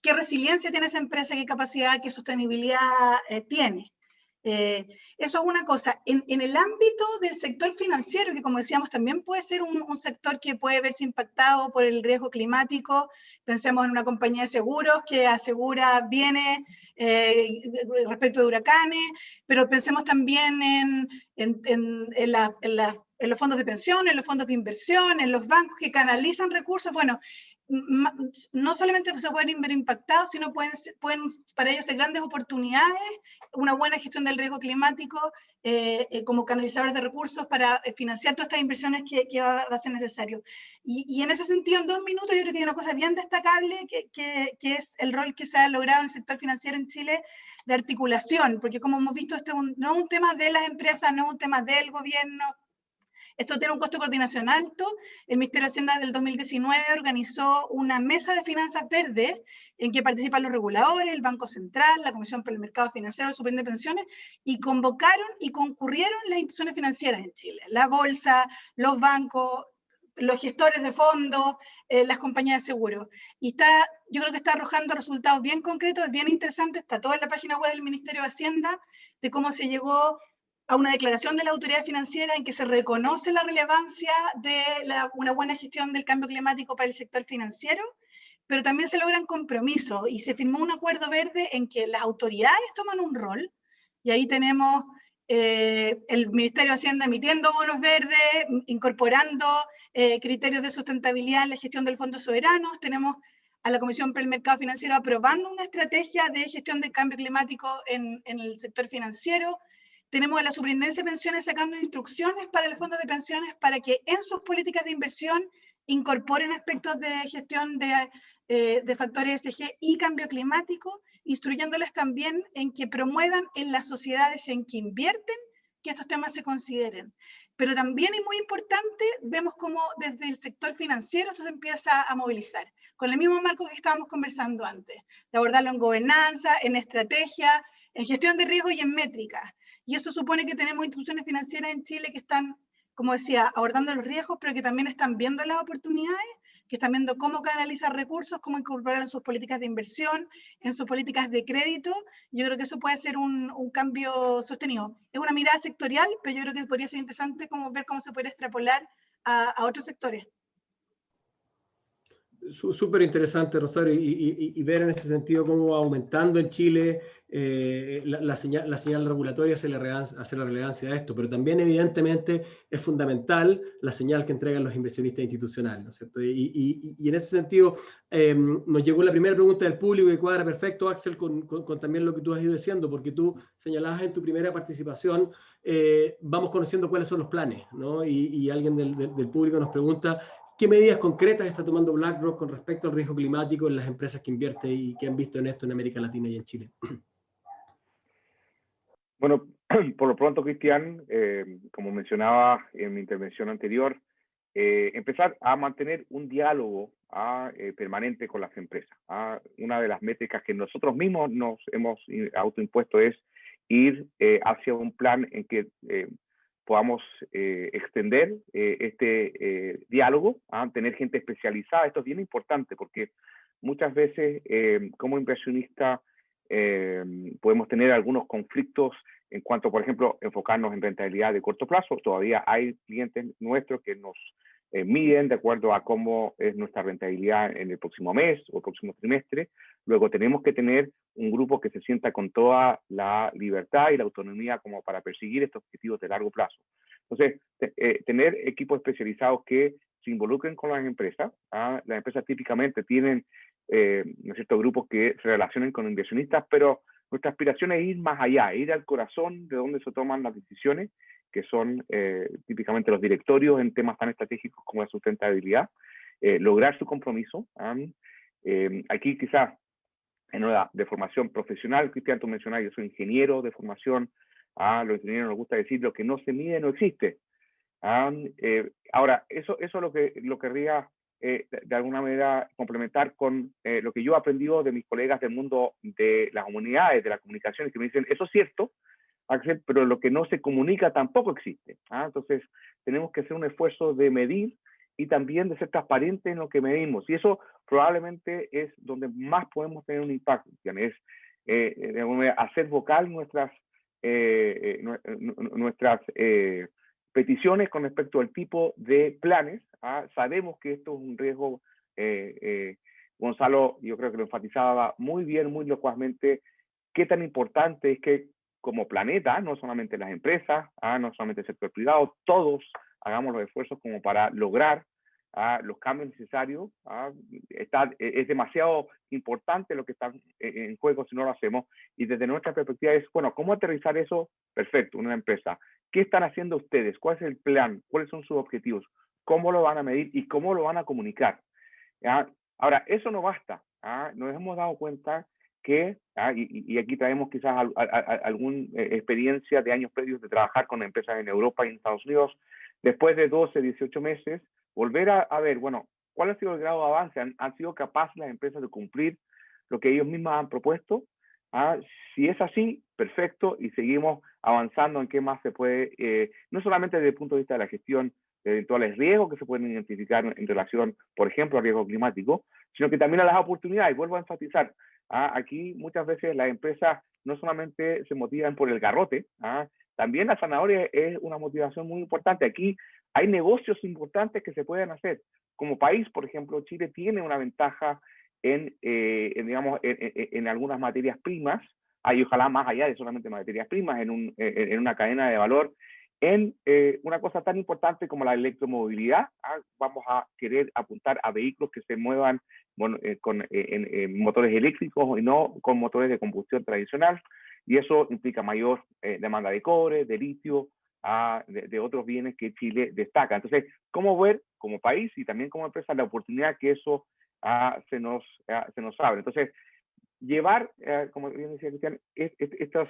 qué resiliencia tiene esa empresa, qué capacidad, qué sostenibilidad tiene. Eso es una cosa. En el ámbito del sector financiero, que como decíamos también puede ser un sector que puede verse impactado por el riesgo climático, pensemos en una compañía de seguros que asegura bienes respecto de huracanes, pero pensemos también en los fondos de pensión, en los fondos de inversión, en los bancos que canalizan recursos. Bueno, no solamente se pueden ver impactados, sino pueden para ellos ser grandes oportunidades, una buena gestión del riesgo climático como canalizadores de recursos para financiar todas estas inversiones que va a ser necesario. Y en ese sentido, en 2 minutos, yo creo que hay una cosa bien destacable que es el rol que se ha logrado en el sector financiero en Chile de articulación, porque como hemos visto, no es un tema de las empresas, no es un tema del gobierno. Esto tiene un costo de coordinación alto. El Ministerio de Hacienda del 2019 organizó una mesa de finanzas verdes en que participan los reguladores, el Banco Central, la Comisión para el Mercado Financiero, el Superintendencia de Pensiones, y convocaron y concurrieron las instituciones financieras en Chile, la bolsa, los bancos, los gestores de fondos, las compañías de seguros. Y yo creo que está arrojando resultados bien concretos, bien interesantes, está todo en la página web del Ministerio de Hacienda, de cómo se llegó a una declaración de la autoridad financiera en que se reconoce la relevancia de una buena gestión del cambio climático para el sector financiero, pero también se logran compromisos y se firmó un acuerdo verde en que las autoridades toman un rol, y ahí tenemos el Ministerio de Hacienda emitiendo bonos verdes, incorporando criterios de sustentabilidad en la gestión del Fondo Soberanos, tenemos a la Comisión para el Mercado Financiero aprobando una estrategia de gestión del cambio climático en el sector financiero. Tenemos a la Superintendencia de Pensiones sacando instrucciones para los fondos de pensiones para que en sus políticas de inversión incorporen aspectos de gestión de factores ESG y cambio climático, instruyéndoles también en que promuevan en las sociedades en que invierten que estos temas se consideren. Pero también, y muy importante, vemos cómo desde el sector financiero esto se empieza a movilizar, con el mismo marco que estábamos conversando antes, de abordarlo en gobernanza, en estrategia, en gestión de riesgo y en métricas. Y eso supone que tenemos instituciones financieras en Chile que están, como decía, abordando los riesgos, pero que también están viendo las oportunidades, que están viendo cómo canalizar recursos, cómo incorporar en sus políticas de inversión, en sus políticas de crédito. Yo creo que eso puede ser un cambio sostenido. Es una mirada sectorial, pero yo creo que podría ser interesante ver cómo se puede extrapolar a otros sectores. Súper interesante, Rosario, y ver en ese sentido cómo va aumentando en Chile la señal regulatoria hace la relevancia a esto, pero también evidentemente es fundamental la señal que entregan los inversionistas institucionales, ¿no es cierto? Y en ese sentido nos llegó la primera pregunta del público y cuadra perfecto, Axel, con también lo que tú has ido diciendo, porque tú señalabas en tu primera participación, vamos conociendo cuáles son los planes, ¿no? Y alguien del público nos pregunta, ¿qué medidas concretas está tomando BlackRock con respecto al riesgo climático en las empresas que invierte y que han visto en esto en América Latina y en Chile? Bueno, por lo pronto, Cristian, como mencionaba en mi intervención anterior, empezar a mantener un diálogo permanente con las empresas. Una de las métricas que nosotros mismos nos hemos autoimpuesto es ir hacia un plan en que podamos extender este diálogo, tener gente especializada. Esto es bien importante porque muchas veces como inversionista podemos tener algunos conflictos en cuanto, por ejemplo, enfocarnos en rentabilidad de corto plazo. Todavía hay clientes nuestros que nos miden de acuerdo a cómo es nuestra rentabilidad en el próximo mes o el próximo trimestre. Luego tenemos que tener un grupo que se sienta con toda la libertad y la autonomía como para perseguir estos objetivos de largo plazo. Entonces, tener equipos especializados que se involucren con las empresas. Las empresas típicamente tienen grupos que se relacionen con inversionistas, pero nuestra aspiración es ir más allá, ir al corazón de donde se toman las decisiones, que son típicamente los directorios en temas tan estratégicos como la sustentabilidad, lograr su compromiso. Aquí quizás en hora de formación profesional, Cristian, tú mencionabas, yo soy ingeniero de formación, los ingenieros nos gusta decir, lo que no se mide no existe. Ahora, eso lo querría de alguna manera complementar con lo que yo he aprendido de mis colegas del mundo de las humanidades, de las comunicaciones, que me dicen, eso es cierto, Axel, pero lo que no se comunica tampoco existe. Entonces, tenemos que hacer un esfuerzo de medir y también de ser transparentes en lo que medimos. Y eso probablemente es donde más podemos tener un impacto, es hacer vocal nuestras peticiones con respecto al tipo de planes. Sabemos que esto es un riesgo, Gonzalo, yo creo que lo enfatizaba muy bien, muy locuazmente, qué tan importante es que como planeta, no solamente las empresas, no solamente el sector privado, todos hagamos los esfuerzos como para lograr los cambios necesarios. Es demasiado importante lo que está en juego si no lo hacemos, y desde nuestra perspectiva es, bueno, ¿cómo aterrizar eso? Perfecto, una empresa. ¿Qué están haciendo ustedes? ¿Cuál es el plan? ¿Cuáles son sus objetivos? ¿Cómo lo van a medir y cómo lo van a comunicar? Ahora, eso no basta. Nos hemos dado cuenta que, y aquí traemos quizás alguna experiencia de años previos de trabajar con empresas en Europa y en Estados Unidos, después de 12, 18 meses, volver a ver, bueno, ¿cuál ha sido el grado de avance? ¿Han sido capaces las empresas de cumplir lo que ellos mismos han propuesto? Si es así, perfecto, y seguimos avanzando en qué más se puede, no solamente desde el punto de vista de la gestión de eventuales riesgos que se pueden identificar en relación, por ejemplo, al riesgo climático, sino que también a las oportunidades. Vuelvo a enfatizar, aquí muchas veces las empresas no solamente se motivan por el garrote, también la zanahoria es una motivación muy importante. Aquí hay negocios importantes que se pueden hacer. Como país, por ejemplo, Chile tiene una ventaja en algunas materias primas, y ojalá más allá de solamente materias primas, en una cadena de valor, en una cosa tan importante como la electromovilidad. Vamos a querer apuntar a vehículos que se muevan con motores eléctricos y no con motores de combustión tradicional, y eso implica mayor demanda de cobre, de litio, de otros bienes que Chile destaca. Entonces, ¿cómo ver como país y también como empresa la oportunidad que eso se nos abre? Entonces, llevar, como bien decía Cristian, estas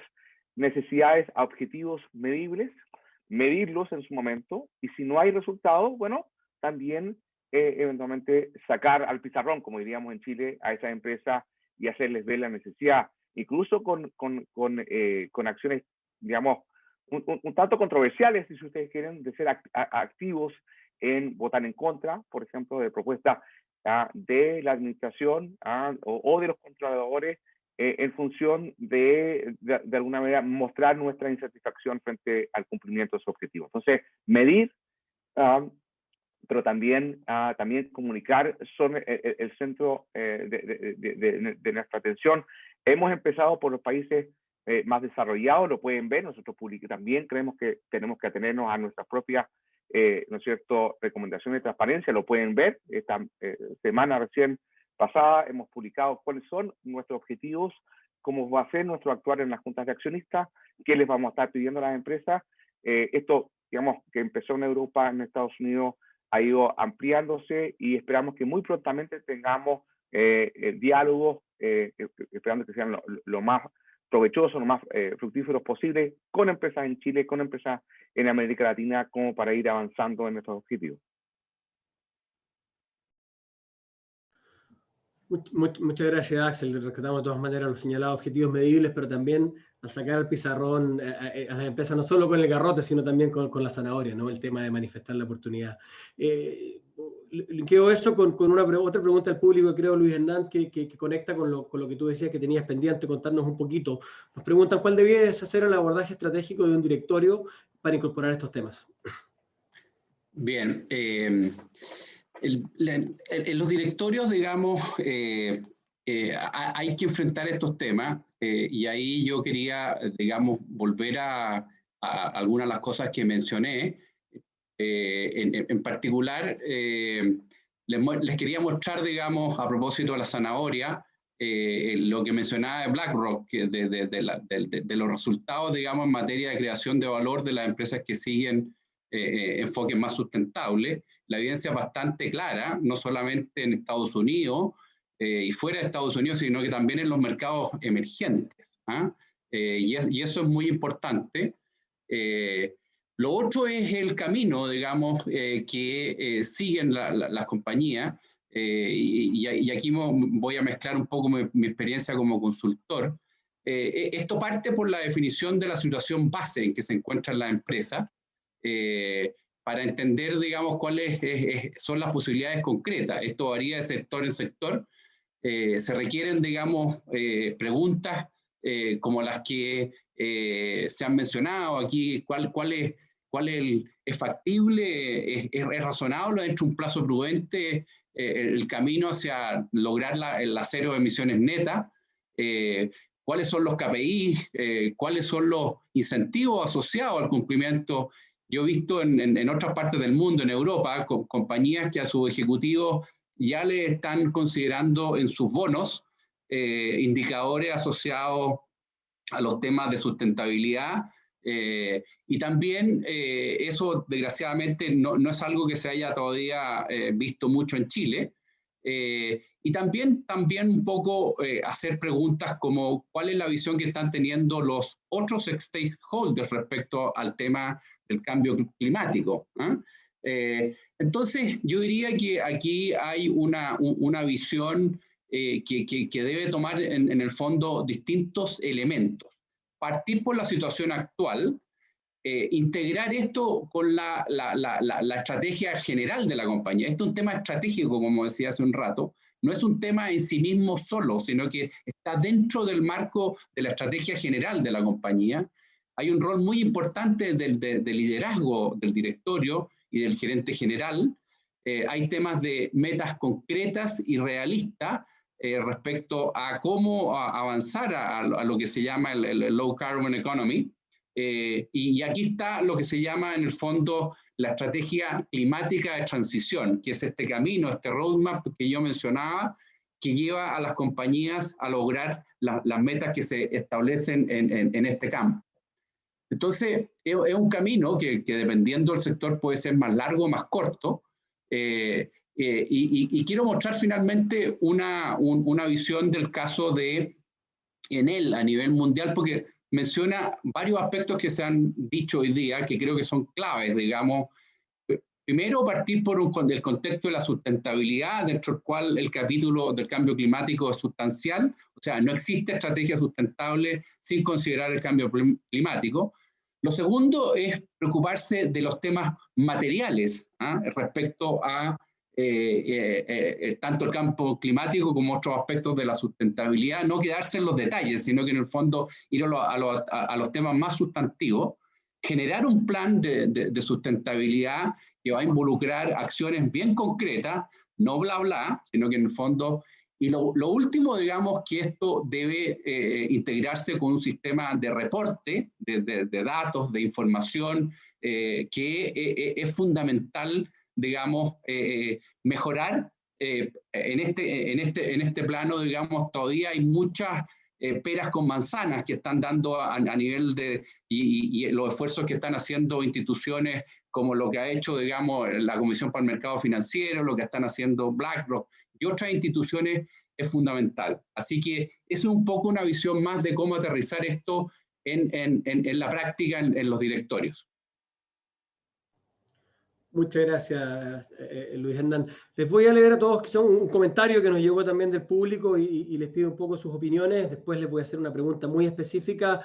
necesidades a objetivos medibles, medirlos en su momento, y si no hay resultados, bueno, también eventualmente sacar al pizarrón, como diríamos en Chile, a esa empresa y hacerles ver la necesidad, incluso con acciones, digamos, un tanto controversiales, si ustedes quieren, de ser activos en votar en contra, por ejemplo, de propuestas de la administración o de los controladores, en función de alguna manera mostrar nuestra insatisfacción frente al cumplimiento de sus objetivos. Entonces, medir, pero también comunicar son el centro de nuestra atención. Hemos empezado por los países más desarrollados, lo pueden ver, nosotros también creemos que tenemos que atenernos a nuestras propias ¿no es cierto?, recomendaciones de transparencia, lo pueden ver. Esta semana recién pasada hemos publicado cuáles son nuestros objetivos, cómo va a ser nuestro actuar en las juntas de accionistas, qué les vamos a estar pidiendo a las empresas. Esto, digamos, que empezó en Europa, en Estados Unidos, ha ido ampliándose, y esperamos que muy prontamente tengamos diálogos, esperando que sean lo más provechosos, lo más fructíferos posible, con empresas en Chile, con empresas en América Latina, como para ir avanzando en nuestros objetivos. Muchas gracias, Axel. Rescatamos de todas maneras los señalados objetivos medibles, pero también al sacar al pizarrón a las empresas, no solo con el garrote, sino también con la zanahoria, ¿no? El tema de manifestar la oportunidad. Linkeo eso con otra pregunta al público, creo, Luis Hernán, que conecta con lo que tú decías que tenías pendiente, contarnos un poquito. Nos preguntan cuál debía hacer el abordaje estratégico de un directorio para incorporar estos temas. Bien. En los directorios, digamos, hay que enfrentar estos temas, y ahí yo quería, digamos, volver a algunas de las cosas que mencioné. En particular, les quería mostrar, digamos, a propósito de la zanahoria, lo que mencionaba de BlackRock, de los resultados, digamos, en materia de creación de valor de las empresas que siguen enfoques más sustentables. La evidencia es bastante clara, no solamente en Estados Unidos y fuera de Estados Unidos, sino que también en los mercados emergentes. Y eso es muy importante. Lo otro es el camino, digamos, que siguen las compañías, y aquí voy a mezclar un poco mi experiencia como consultor. Esto parte por la definición de la situación base en que se encuentra la empresa, para entender, digamos, cuáles son las posibilidades concretas. Esto varía de sector en sector. Se requieren, digamos, preguntas como las que se han mencionado aquí. ¿Es factible, es razonable dentro de un plazo prudente el camino hacia lograr el cero de emisiones netas? ¿Cuáles son los KPI? ¿Cuáles son los incentivos asociados al cumplimiento? Yo he visto en otras partes del mundo, en Europa, compañías que a sus ejecutivos ya le están considerando en sus bonos indicadores asociados a los temas de sustentabilidad. Y también eso, desgraciadamente, no es algo que se haya todavía visto mucho en Chile. Y también un poco hacer preguntas como cuál es la visión que están teniendo los otros stakeholders respecto al tema del cambio climático. Entonces, yo diría que aquí hay una visión que debe tomar en el fondo distintos elementos. Partir por la situación actual, integrar esto con la estrategia general de la compañía. Esto es un tema estratégico, como decía hace un rato, no es un tema en sí mismo solo, sino que está dentro del marco de la estrategia general de la compañía. Hay un rol muy importante de liderazgo del directorio y del gerente general. Hay temas de metas concretas y realistas respecto a cómo avanzar a lo que se llama el low carbon economy. Y aquí está lo que se llama en el fondo la estrategia climática de transición, que es este camino, este roadmap que yo mencionaba, que lleva a las compañías a lograr las metas que se establecen en este campo. Entonces, es un camino que dependiendo del sector puede ser más largo o más corto, y quiero mostrar finalmente una visión del caso de Enel a nivel mundial, porque menciona varios aspectos que se han dicho hoy día, que creo que son claves, digamos. Primero, partir por el contexto de la sustentabilidad, dentro del cual el capítulo del cambio climático es sustancial, o sea, no existe estrategia sustentable sin considerar el cambio climático. Lo segundo es preocuparse de los temas materiales respecto a tanto el campo climático como otros aspectos de la sustentabilidad, no quedarse en los detalles, sino que en el fondo ir a los temas más sustantivos, generar un plan de sustentabilidad que va a involucrar acciones bien concretas, no bla bla, sino que en el fondo, y lo último, digamos, que esto debe integrarse con un sistema de reporte, de datos, de información, que es fundamental, digamos, mejorar en este plano, digamos, todavía hay muchas peras con manzanas que están dando a nivel y los esfuerzos que están haciendo instituciones como lo que ha hecho, digamos, la Comisión para el Mercado Financiero, lo que están haciendo BlackRock y otras instituciones es fundamental. Así que eso es un poco una visión más de cómo aterrizar esto en la práctica en los directorios. Muchas gracias, Luis Hernán. Les voy a leer a todos quizá un comentario que nos llegó también del público y les pido un poco sus opiniones. Después les voy a hacer una pregunta muy específica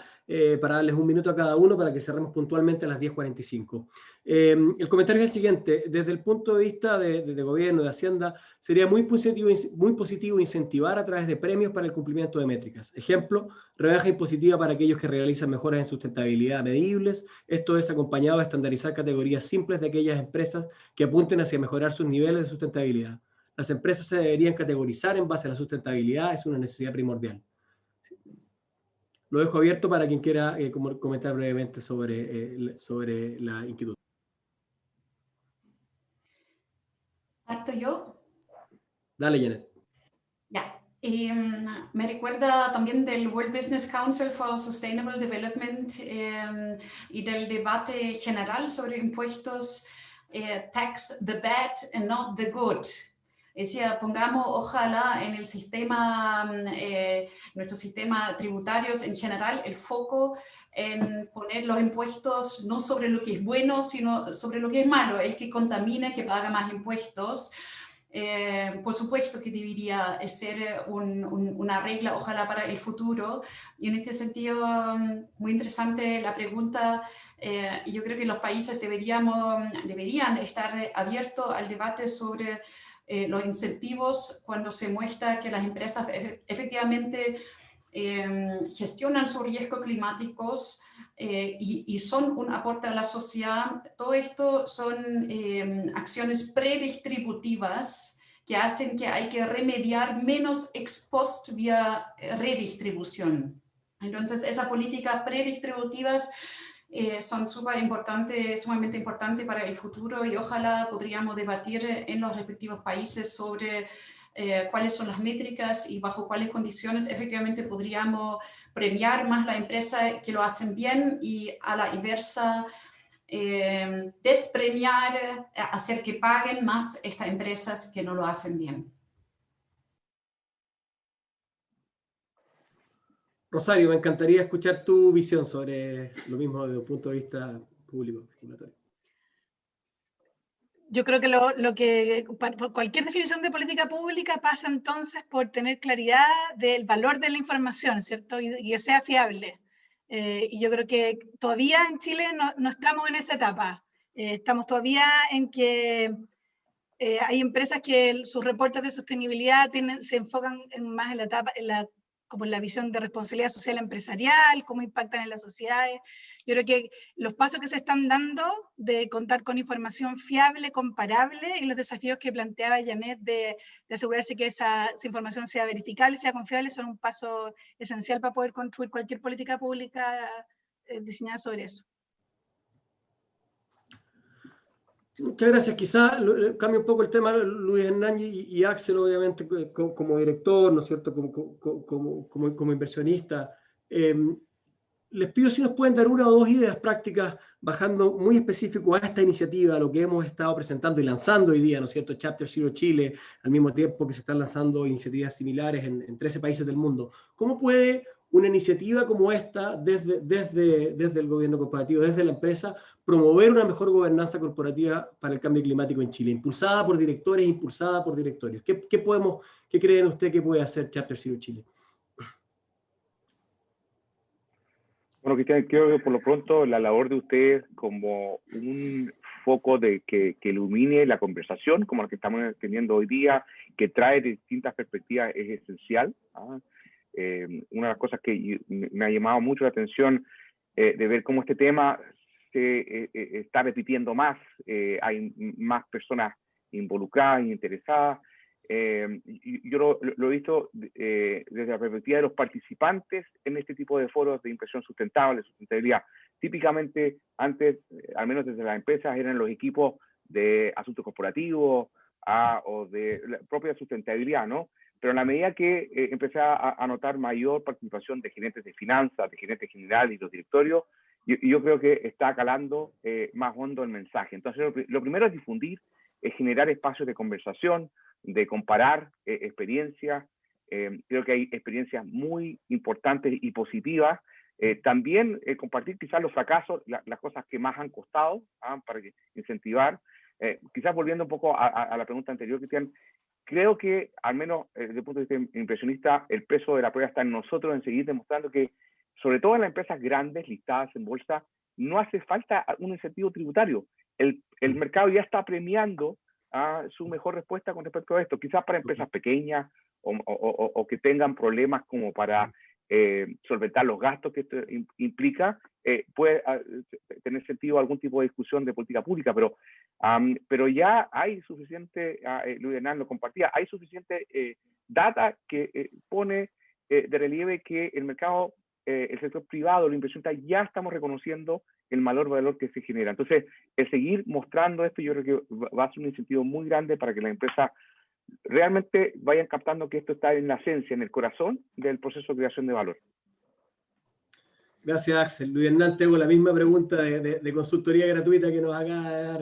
para darles un minuto a cada uno para que cerremos puntualmente a las 10:45. El comentario es el siguiente. Desde el punto de vista de gobierno, de Hacienda, sería muy positivo incentivar a través de premios para el cumplimiento de métricas. Ejemplo, rebaja impositiva para aquellos que realizan mejoras en sustentabilidad medibles. Esto es acompañado de estandarizar categorías simples de aquellas empresas que apunten hacia mejorar sus niveles de sustentabilidad. Las empresas se deberían categorizar en base a la sustentabilidad, es una necesidad primordial. Lo dejo abierto para quien quiera comentar brevemente sobre la inquietud. ¿Parto yo? Dale, Janet. Ya. Me recuerda también del World Business Council for Sustainable Development y del debate general sobre impuestos, tax the bad and not the good. Es decir, pongamos ojalá en el sistema, nuestro sistema tributarios en general, el foco en poner los impuestos no sobre lo que es bueno, sino sobre lo que es malo. El que contamina, que paga más impuestos. por supuesto que debería ser una regla, ojalá para el futuro. Y en este sentido, muy interesante la pregunta. Yo creo que los países deberían estar abiertos al debate sobre los incentivos cuando se muestra que las empresas efectivamente gestionan sus riesgos climáticos y son un aporte a la sociedad. Todo esto son acciones predistributivas que hacen que hay que remediar menos ex post vía redistribución. Entonces, esas políticas predistributivas son sumamente importantes para el futuro y ojalá podríamos debatir en los respectivos países sobre cuáles son las métricas y bajo cuáles condiciones efectivamente podríamos premiar más las empresas que lo hacen bien y a la inversa despremiar, hacer que paguen más estas empresas que no lo hacen bien. Rosario, me encantaría escuchar tu visión sobre lo mismo desde un punto de vista público. Yo creo que cualquier definición de política pública pasa entonces por tener claridad del valor de la información, ¿cierto? Y que sea fiable. Y yo creo que todavía en Chile no estamos en esa etapa. Estamos todavía en que hay empresas que sus reportes de sostenibilidad se enfocan más en la etapa, como en la visión de responsabilidad social empresarial, cómo impactan en las sociedades. Yo creo que los pasos que se están dando de contar con información fiable, comparable, y los desafíos que planteaba Janet de asegurarse que esa información sea verificable, sea confiable, son un paso esencial para poder construir cualquier política pública diseñada sobre eso. Muchas gracias. Quizá cambie un poco el tema, Luis Hernán y Axel, obviamente, como director, ¿no es cierto?, como inversionista. Les pido si nos pueden dar una o dos ideas prácticas, bajando muy específico a esta iniciativa, a lo que hemos estado presentando y lanzando hoy día, ¿no es cierto?, Chapter Zero Chile, al mismo tiempo que se están lanzando iniciativas similares en 13 países del mundo. ¿Cómo puede una iniciativa como esta, desde el gobierno corporativo, desde la empresa, promover una mejor gobernanza corporativa para el cambio climático en Chile, impulsada por directores, impulsada por directorios? ¿Qué creen usted que puede hacer Chapter Zero Chile? Bueno, Cristian, creo que por lo pronto la labor de ustedes como un foco que ilumine la conversación, como la que estamos teniendo hoy día, que trae distintas perspectivas, es esencial. Una de las cosas que me ha llamado mucho la atención de ver cómo este tema se está repitiendo más, hay más personas involucradas e interesadas. Yo lo he visto desde la perspectiva de los participantes en este tipo de foros de inversión sustentable, sustentabilidad. Típicamente, antes, al menos desde las empresas, eran los equipos de asuntos corporativos o de la propia sustentabilidad, ¿no? Pero en la medida que empecé a notar mayor participación de gerentes de finanzas, de gerentes generales y los directorios, yo creo que está calando más hondo el mensaje. Entonces, lo primero es difundir, es generar espacios de conversación, de comparar experiencias. Creo que hay experiencias muy importantes y positivas. También compartir quizás los fracasos, las cosas que más han costado, para incentivar. Quizás volviendo un poco a la pregunta anterior, Cristian, creo que, al menos desde el punto de vista inversionista, el peso de la prueba está en nosotros, en seguir demostrando que, sobre todo en las empresas grandes listadas en bolsa, no hace falta un incentivo tributario. El mercado ya está premiando su mejor respuesta con respecto a esto. Quizás para empresas pequeñas o que tengan problemas como para solventar los gastos que esto implica, puede tener sentido algún tipo de discusión de política pública, pero ya hay suficiente, Luis Hernán lo compartía, hay suficiente data que pone de relieve que el mercado, el sector privado, la inversión, ya estamos reconociendo el valor que se genera. Entonces, el seguir mostrando esto, yo creo que va a ser un incentivo muy grande para que las empresas realmente vayan captando que esto está en la esencia, en el corazón del proceso de creación de valor. Gracias, Axel. Luis Hernán, tengo la misma pregunta de consultoría gratuita que nos acaba de dar,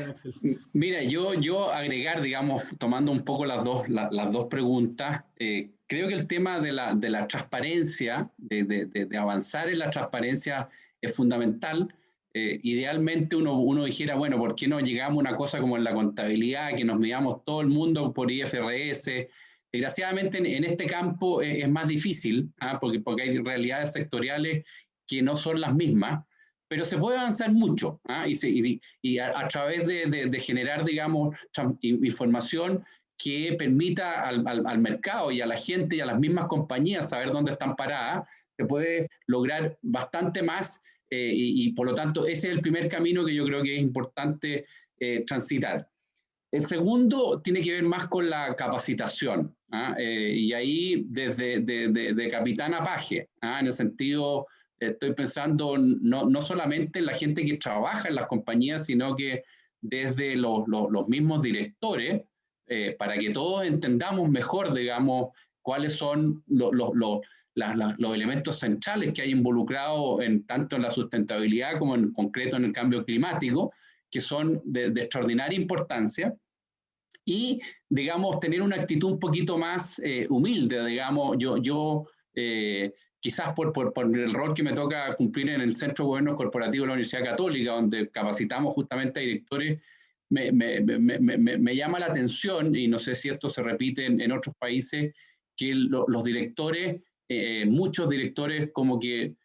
Axel. Mira, yo agregar, digamos, tomando un poco las dos preguntas, creo que el tema de la transparencia, de avanzar en la transparencia es fundamental. idealmente uno dijera, bueno, ¿por qué no llegamos a una cosa como en la contabilidad, que nos midamos todo el mundo por IFRS? Desgraciadamente en este campo es más difícil, porque hay realidades sectoriales que no son las mismas, pero se puede avanzar mucho, y a través de generar, digamos, información que permita al mercado y a la gente y a las mismas compañías saber dónde están paradas, se puede lograr bastante más, y por lo tanto ese es el primer camino que yo creo que es importante transitar. El segundo tiene que ver más con la capacitación, y ahí desde de capitán a paje, en el sentido, estoy pensando no solamente en la gente que trabaja en las compañías, sino que desde los mismos directores, para que todos entendamos mejor, digamos, cuáles son los elementos centrales que hay involucrados tanto en la sustentabilidad como en concreto en el cambio climático, que son de extraordinaria importancia, y, digamos, tener una actitud un poquito más humilde, digamos. Yo quizás por el rol que me toca cumplir en el Centro de Gobierno Corporativo de la Universidad Católica, donde capacitamos justamente a directores, me llama la atención, y no sé si esto se repite en otros países, que los directores, muchos directores como que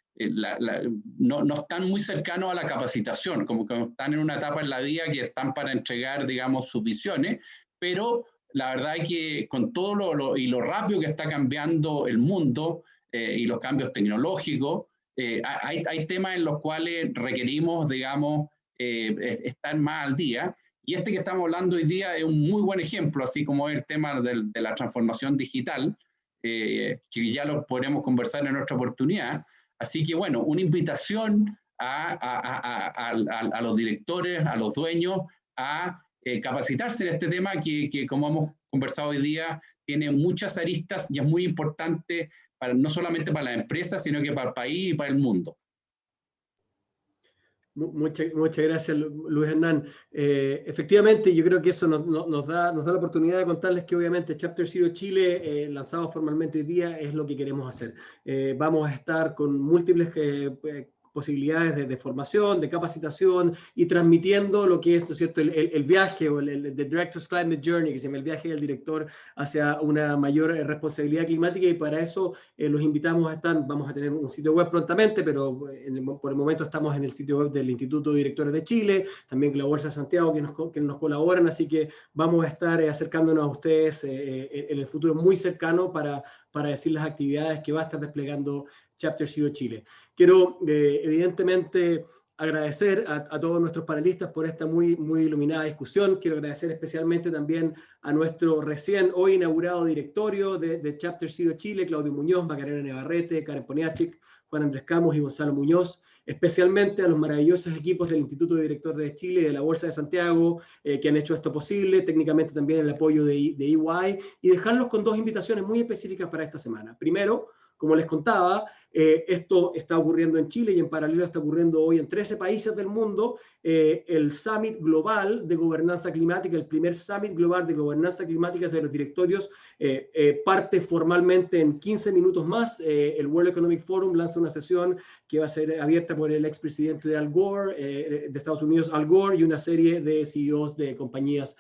no están muy cercanos a la capacitación, como que están en una etapa en la vida que están para entregar, digamos, sus visiones, pero la verdad es que con todo lo rápido que está cambiando el mundo, y los cambios tecnológicos, hay temas en los cuales requerimos, digamos, estar más al día. Y este que estamos hablando hoy día es un muy buen ejemplo, así como el tema de la transformación digital, que ya lo podremos conversar en otra oportunidad. Así que, bueno, una invitación a los directores, a los dueños, a capacitarse en este tema que, como hemos conversado hoy día, tiene muchas aristas y es muy importante no solamente para las empresas, sino que para el país y para el mundo. Muchas gracias, Luis Hernán. Efectivamente, yo creo que eso nos da la oportunidad de contarles que obviamente Chapter Zero Chile, lanzado formalmente hoy día, es lo que queremos hacer. Vamos a estar con múltiples posibilidades de formación, de capacitación, y transmitiendo lo que es, ¿no es cierto?, el viaje, o el Director's Climate Journey, que se llama el viaje del director hacia una mayor responsabilidad climática, y para eso los invitamos a estar. Vamos a tener un sitio web prontamente, pero por el momento estamos en el sitio web del Instituto de Directores de Chile, también con la Bolsa de Santiago, que nos colaboran, así que vamos a estar acercándonos a ustedes en el futuro muy cercano para decir las actividades que va a estar desplegando Chapter Zero Chile. Quiero evidentemente agradecer a todos nuestros panelistas por esta muy iluminada discusión. Quiero agradecer especialmente también a nuestro recién hoy inaugurado directorio de Chapter Zero Chile, Claudio Muñoz, Macarena Navarrete, Karen Poniachik, Juan Andrés Camus y Gonzalo Muñoz, especialmente a los maravillosos equipos del Instituto de Directores de Chile y de la Bolsa de Santiago, que han hecho esto posible, técnicamente también el apoyo de EY, y dejarlos con dos invitaciones muy específicas para esta semana. Primero, como les contaba, esto está ocurriendo en Chile y en paralelo está ocurriendo hoy en 13 países del mundo, el Summit Global de Gobernanza Climática, el primer Summit Global de Gobernanza Climática de los directorios, parte formalmente en 15 minutos más. El World Economic Forum lanza una sesión que va a ser abierta por el expresidente de Al Gore, de Estados Unidos, Al Gore, y una serie de CEOs de compañías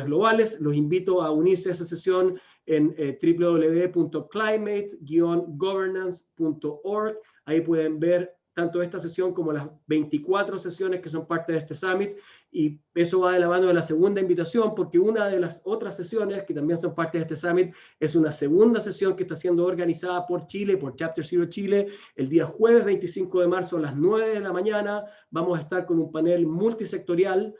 globales. Los invito a unirse a esa sesión en www.climate-governance.org. Ahí pueden ver tanto esta sesión como las 24 sesiones que son parte de este Summit, y eso va de la mano de la segunda invitación, porque una de las otras sesiones que también son parte de este Summit es una segunda sesión que está siendo organizada por Chile, por Chapter Zero Chile, el día jueves 25 de marzo a las 9 de la mañana. Vamos a estar con un panel multisectorial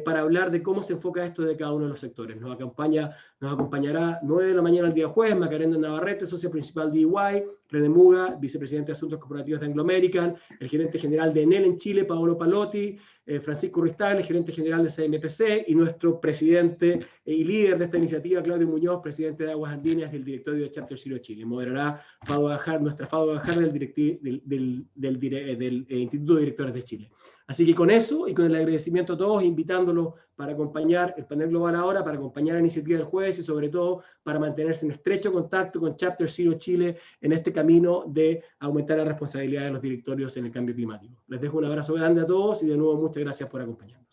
para hablar de cómo se enfoca esto de cada uno de los sectores. Nos acompañará 9 de la mañana el día jueves Macarena Navarrete, socia principal de EY, René Muga, vicepresidente de Asuntos Corporativos de Anglo American, el gerente general de Enel en Chile, Paolo Palotti, Francisco Ruiz-Tagle, gerente general de CMPC, y nuestro presidente y líder de esta iniciativa, Claudio Muñoz, presidente de Aguas Andinas del directorio de Chapter Zero Chile. Moderará nuestra Fado Gajar del Instituto de Directores de Chile. Así que con eso y con el agradecimiento a todos, invitándolos para acompañar el panel global ahora, para acompañar la iniciativa del jueves y sobre todo para mantenerse en estrecho contacto con Chapter Zero Chile en este camino de aumentar la responsabilidad de los directorios en el cambio climático. Les dejo un abrazo grande a todos y de nuevo muchas gracias por acompañarnos.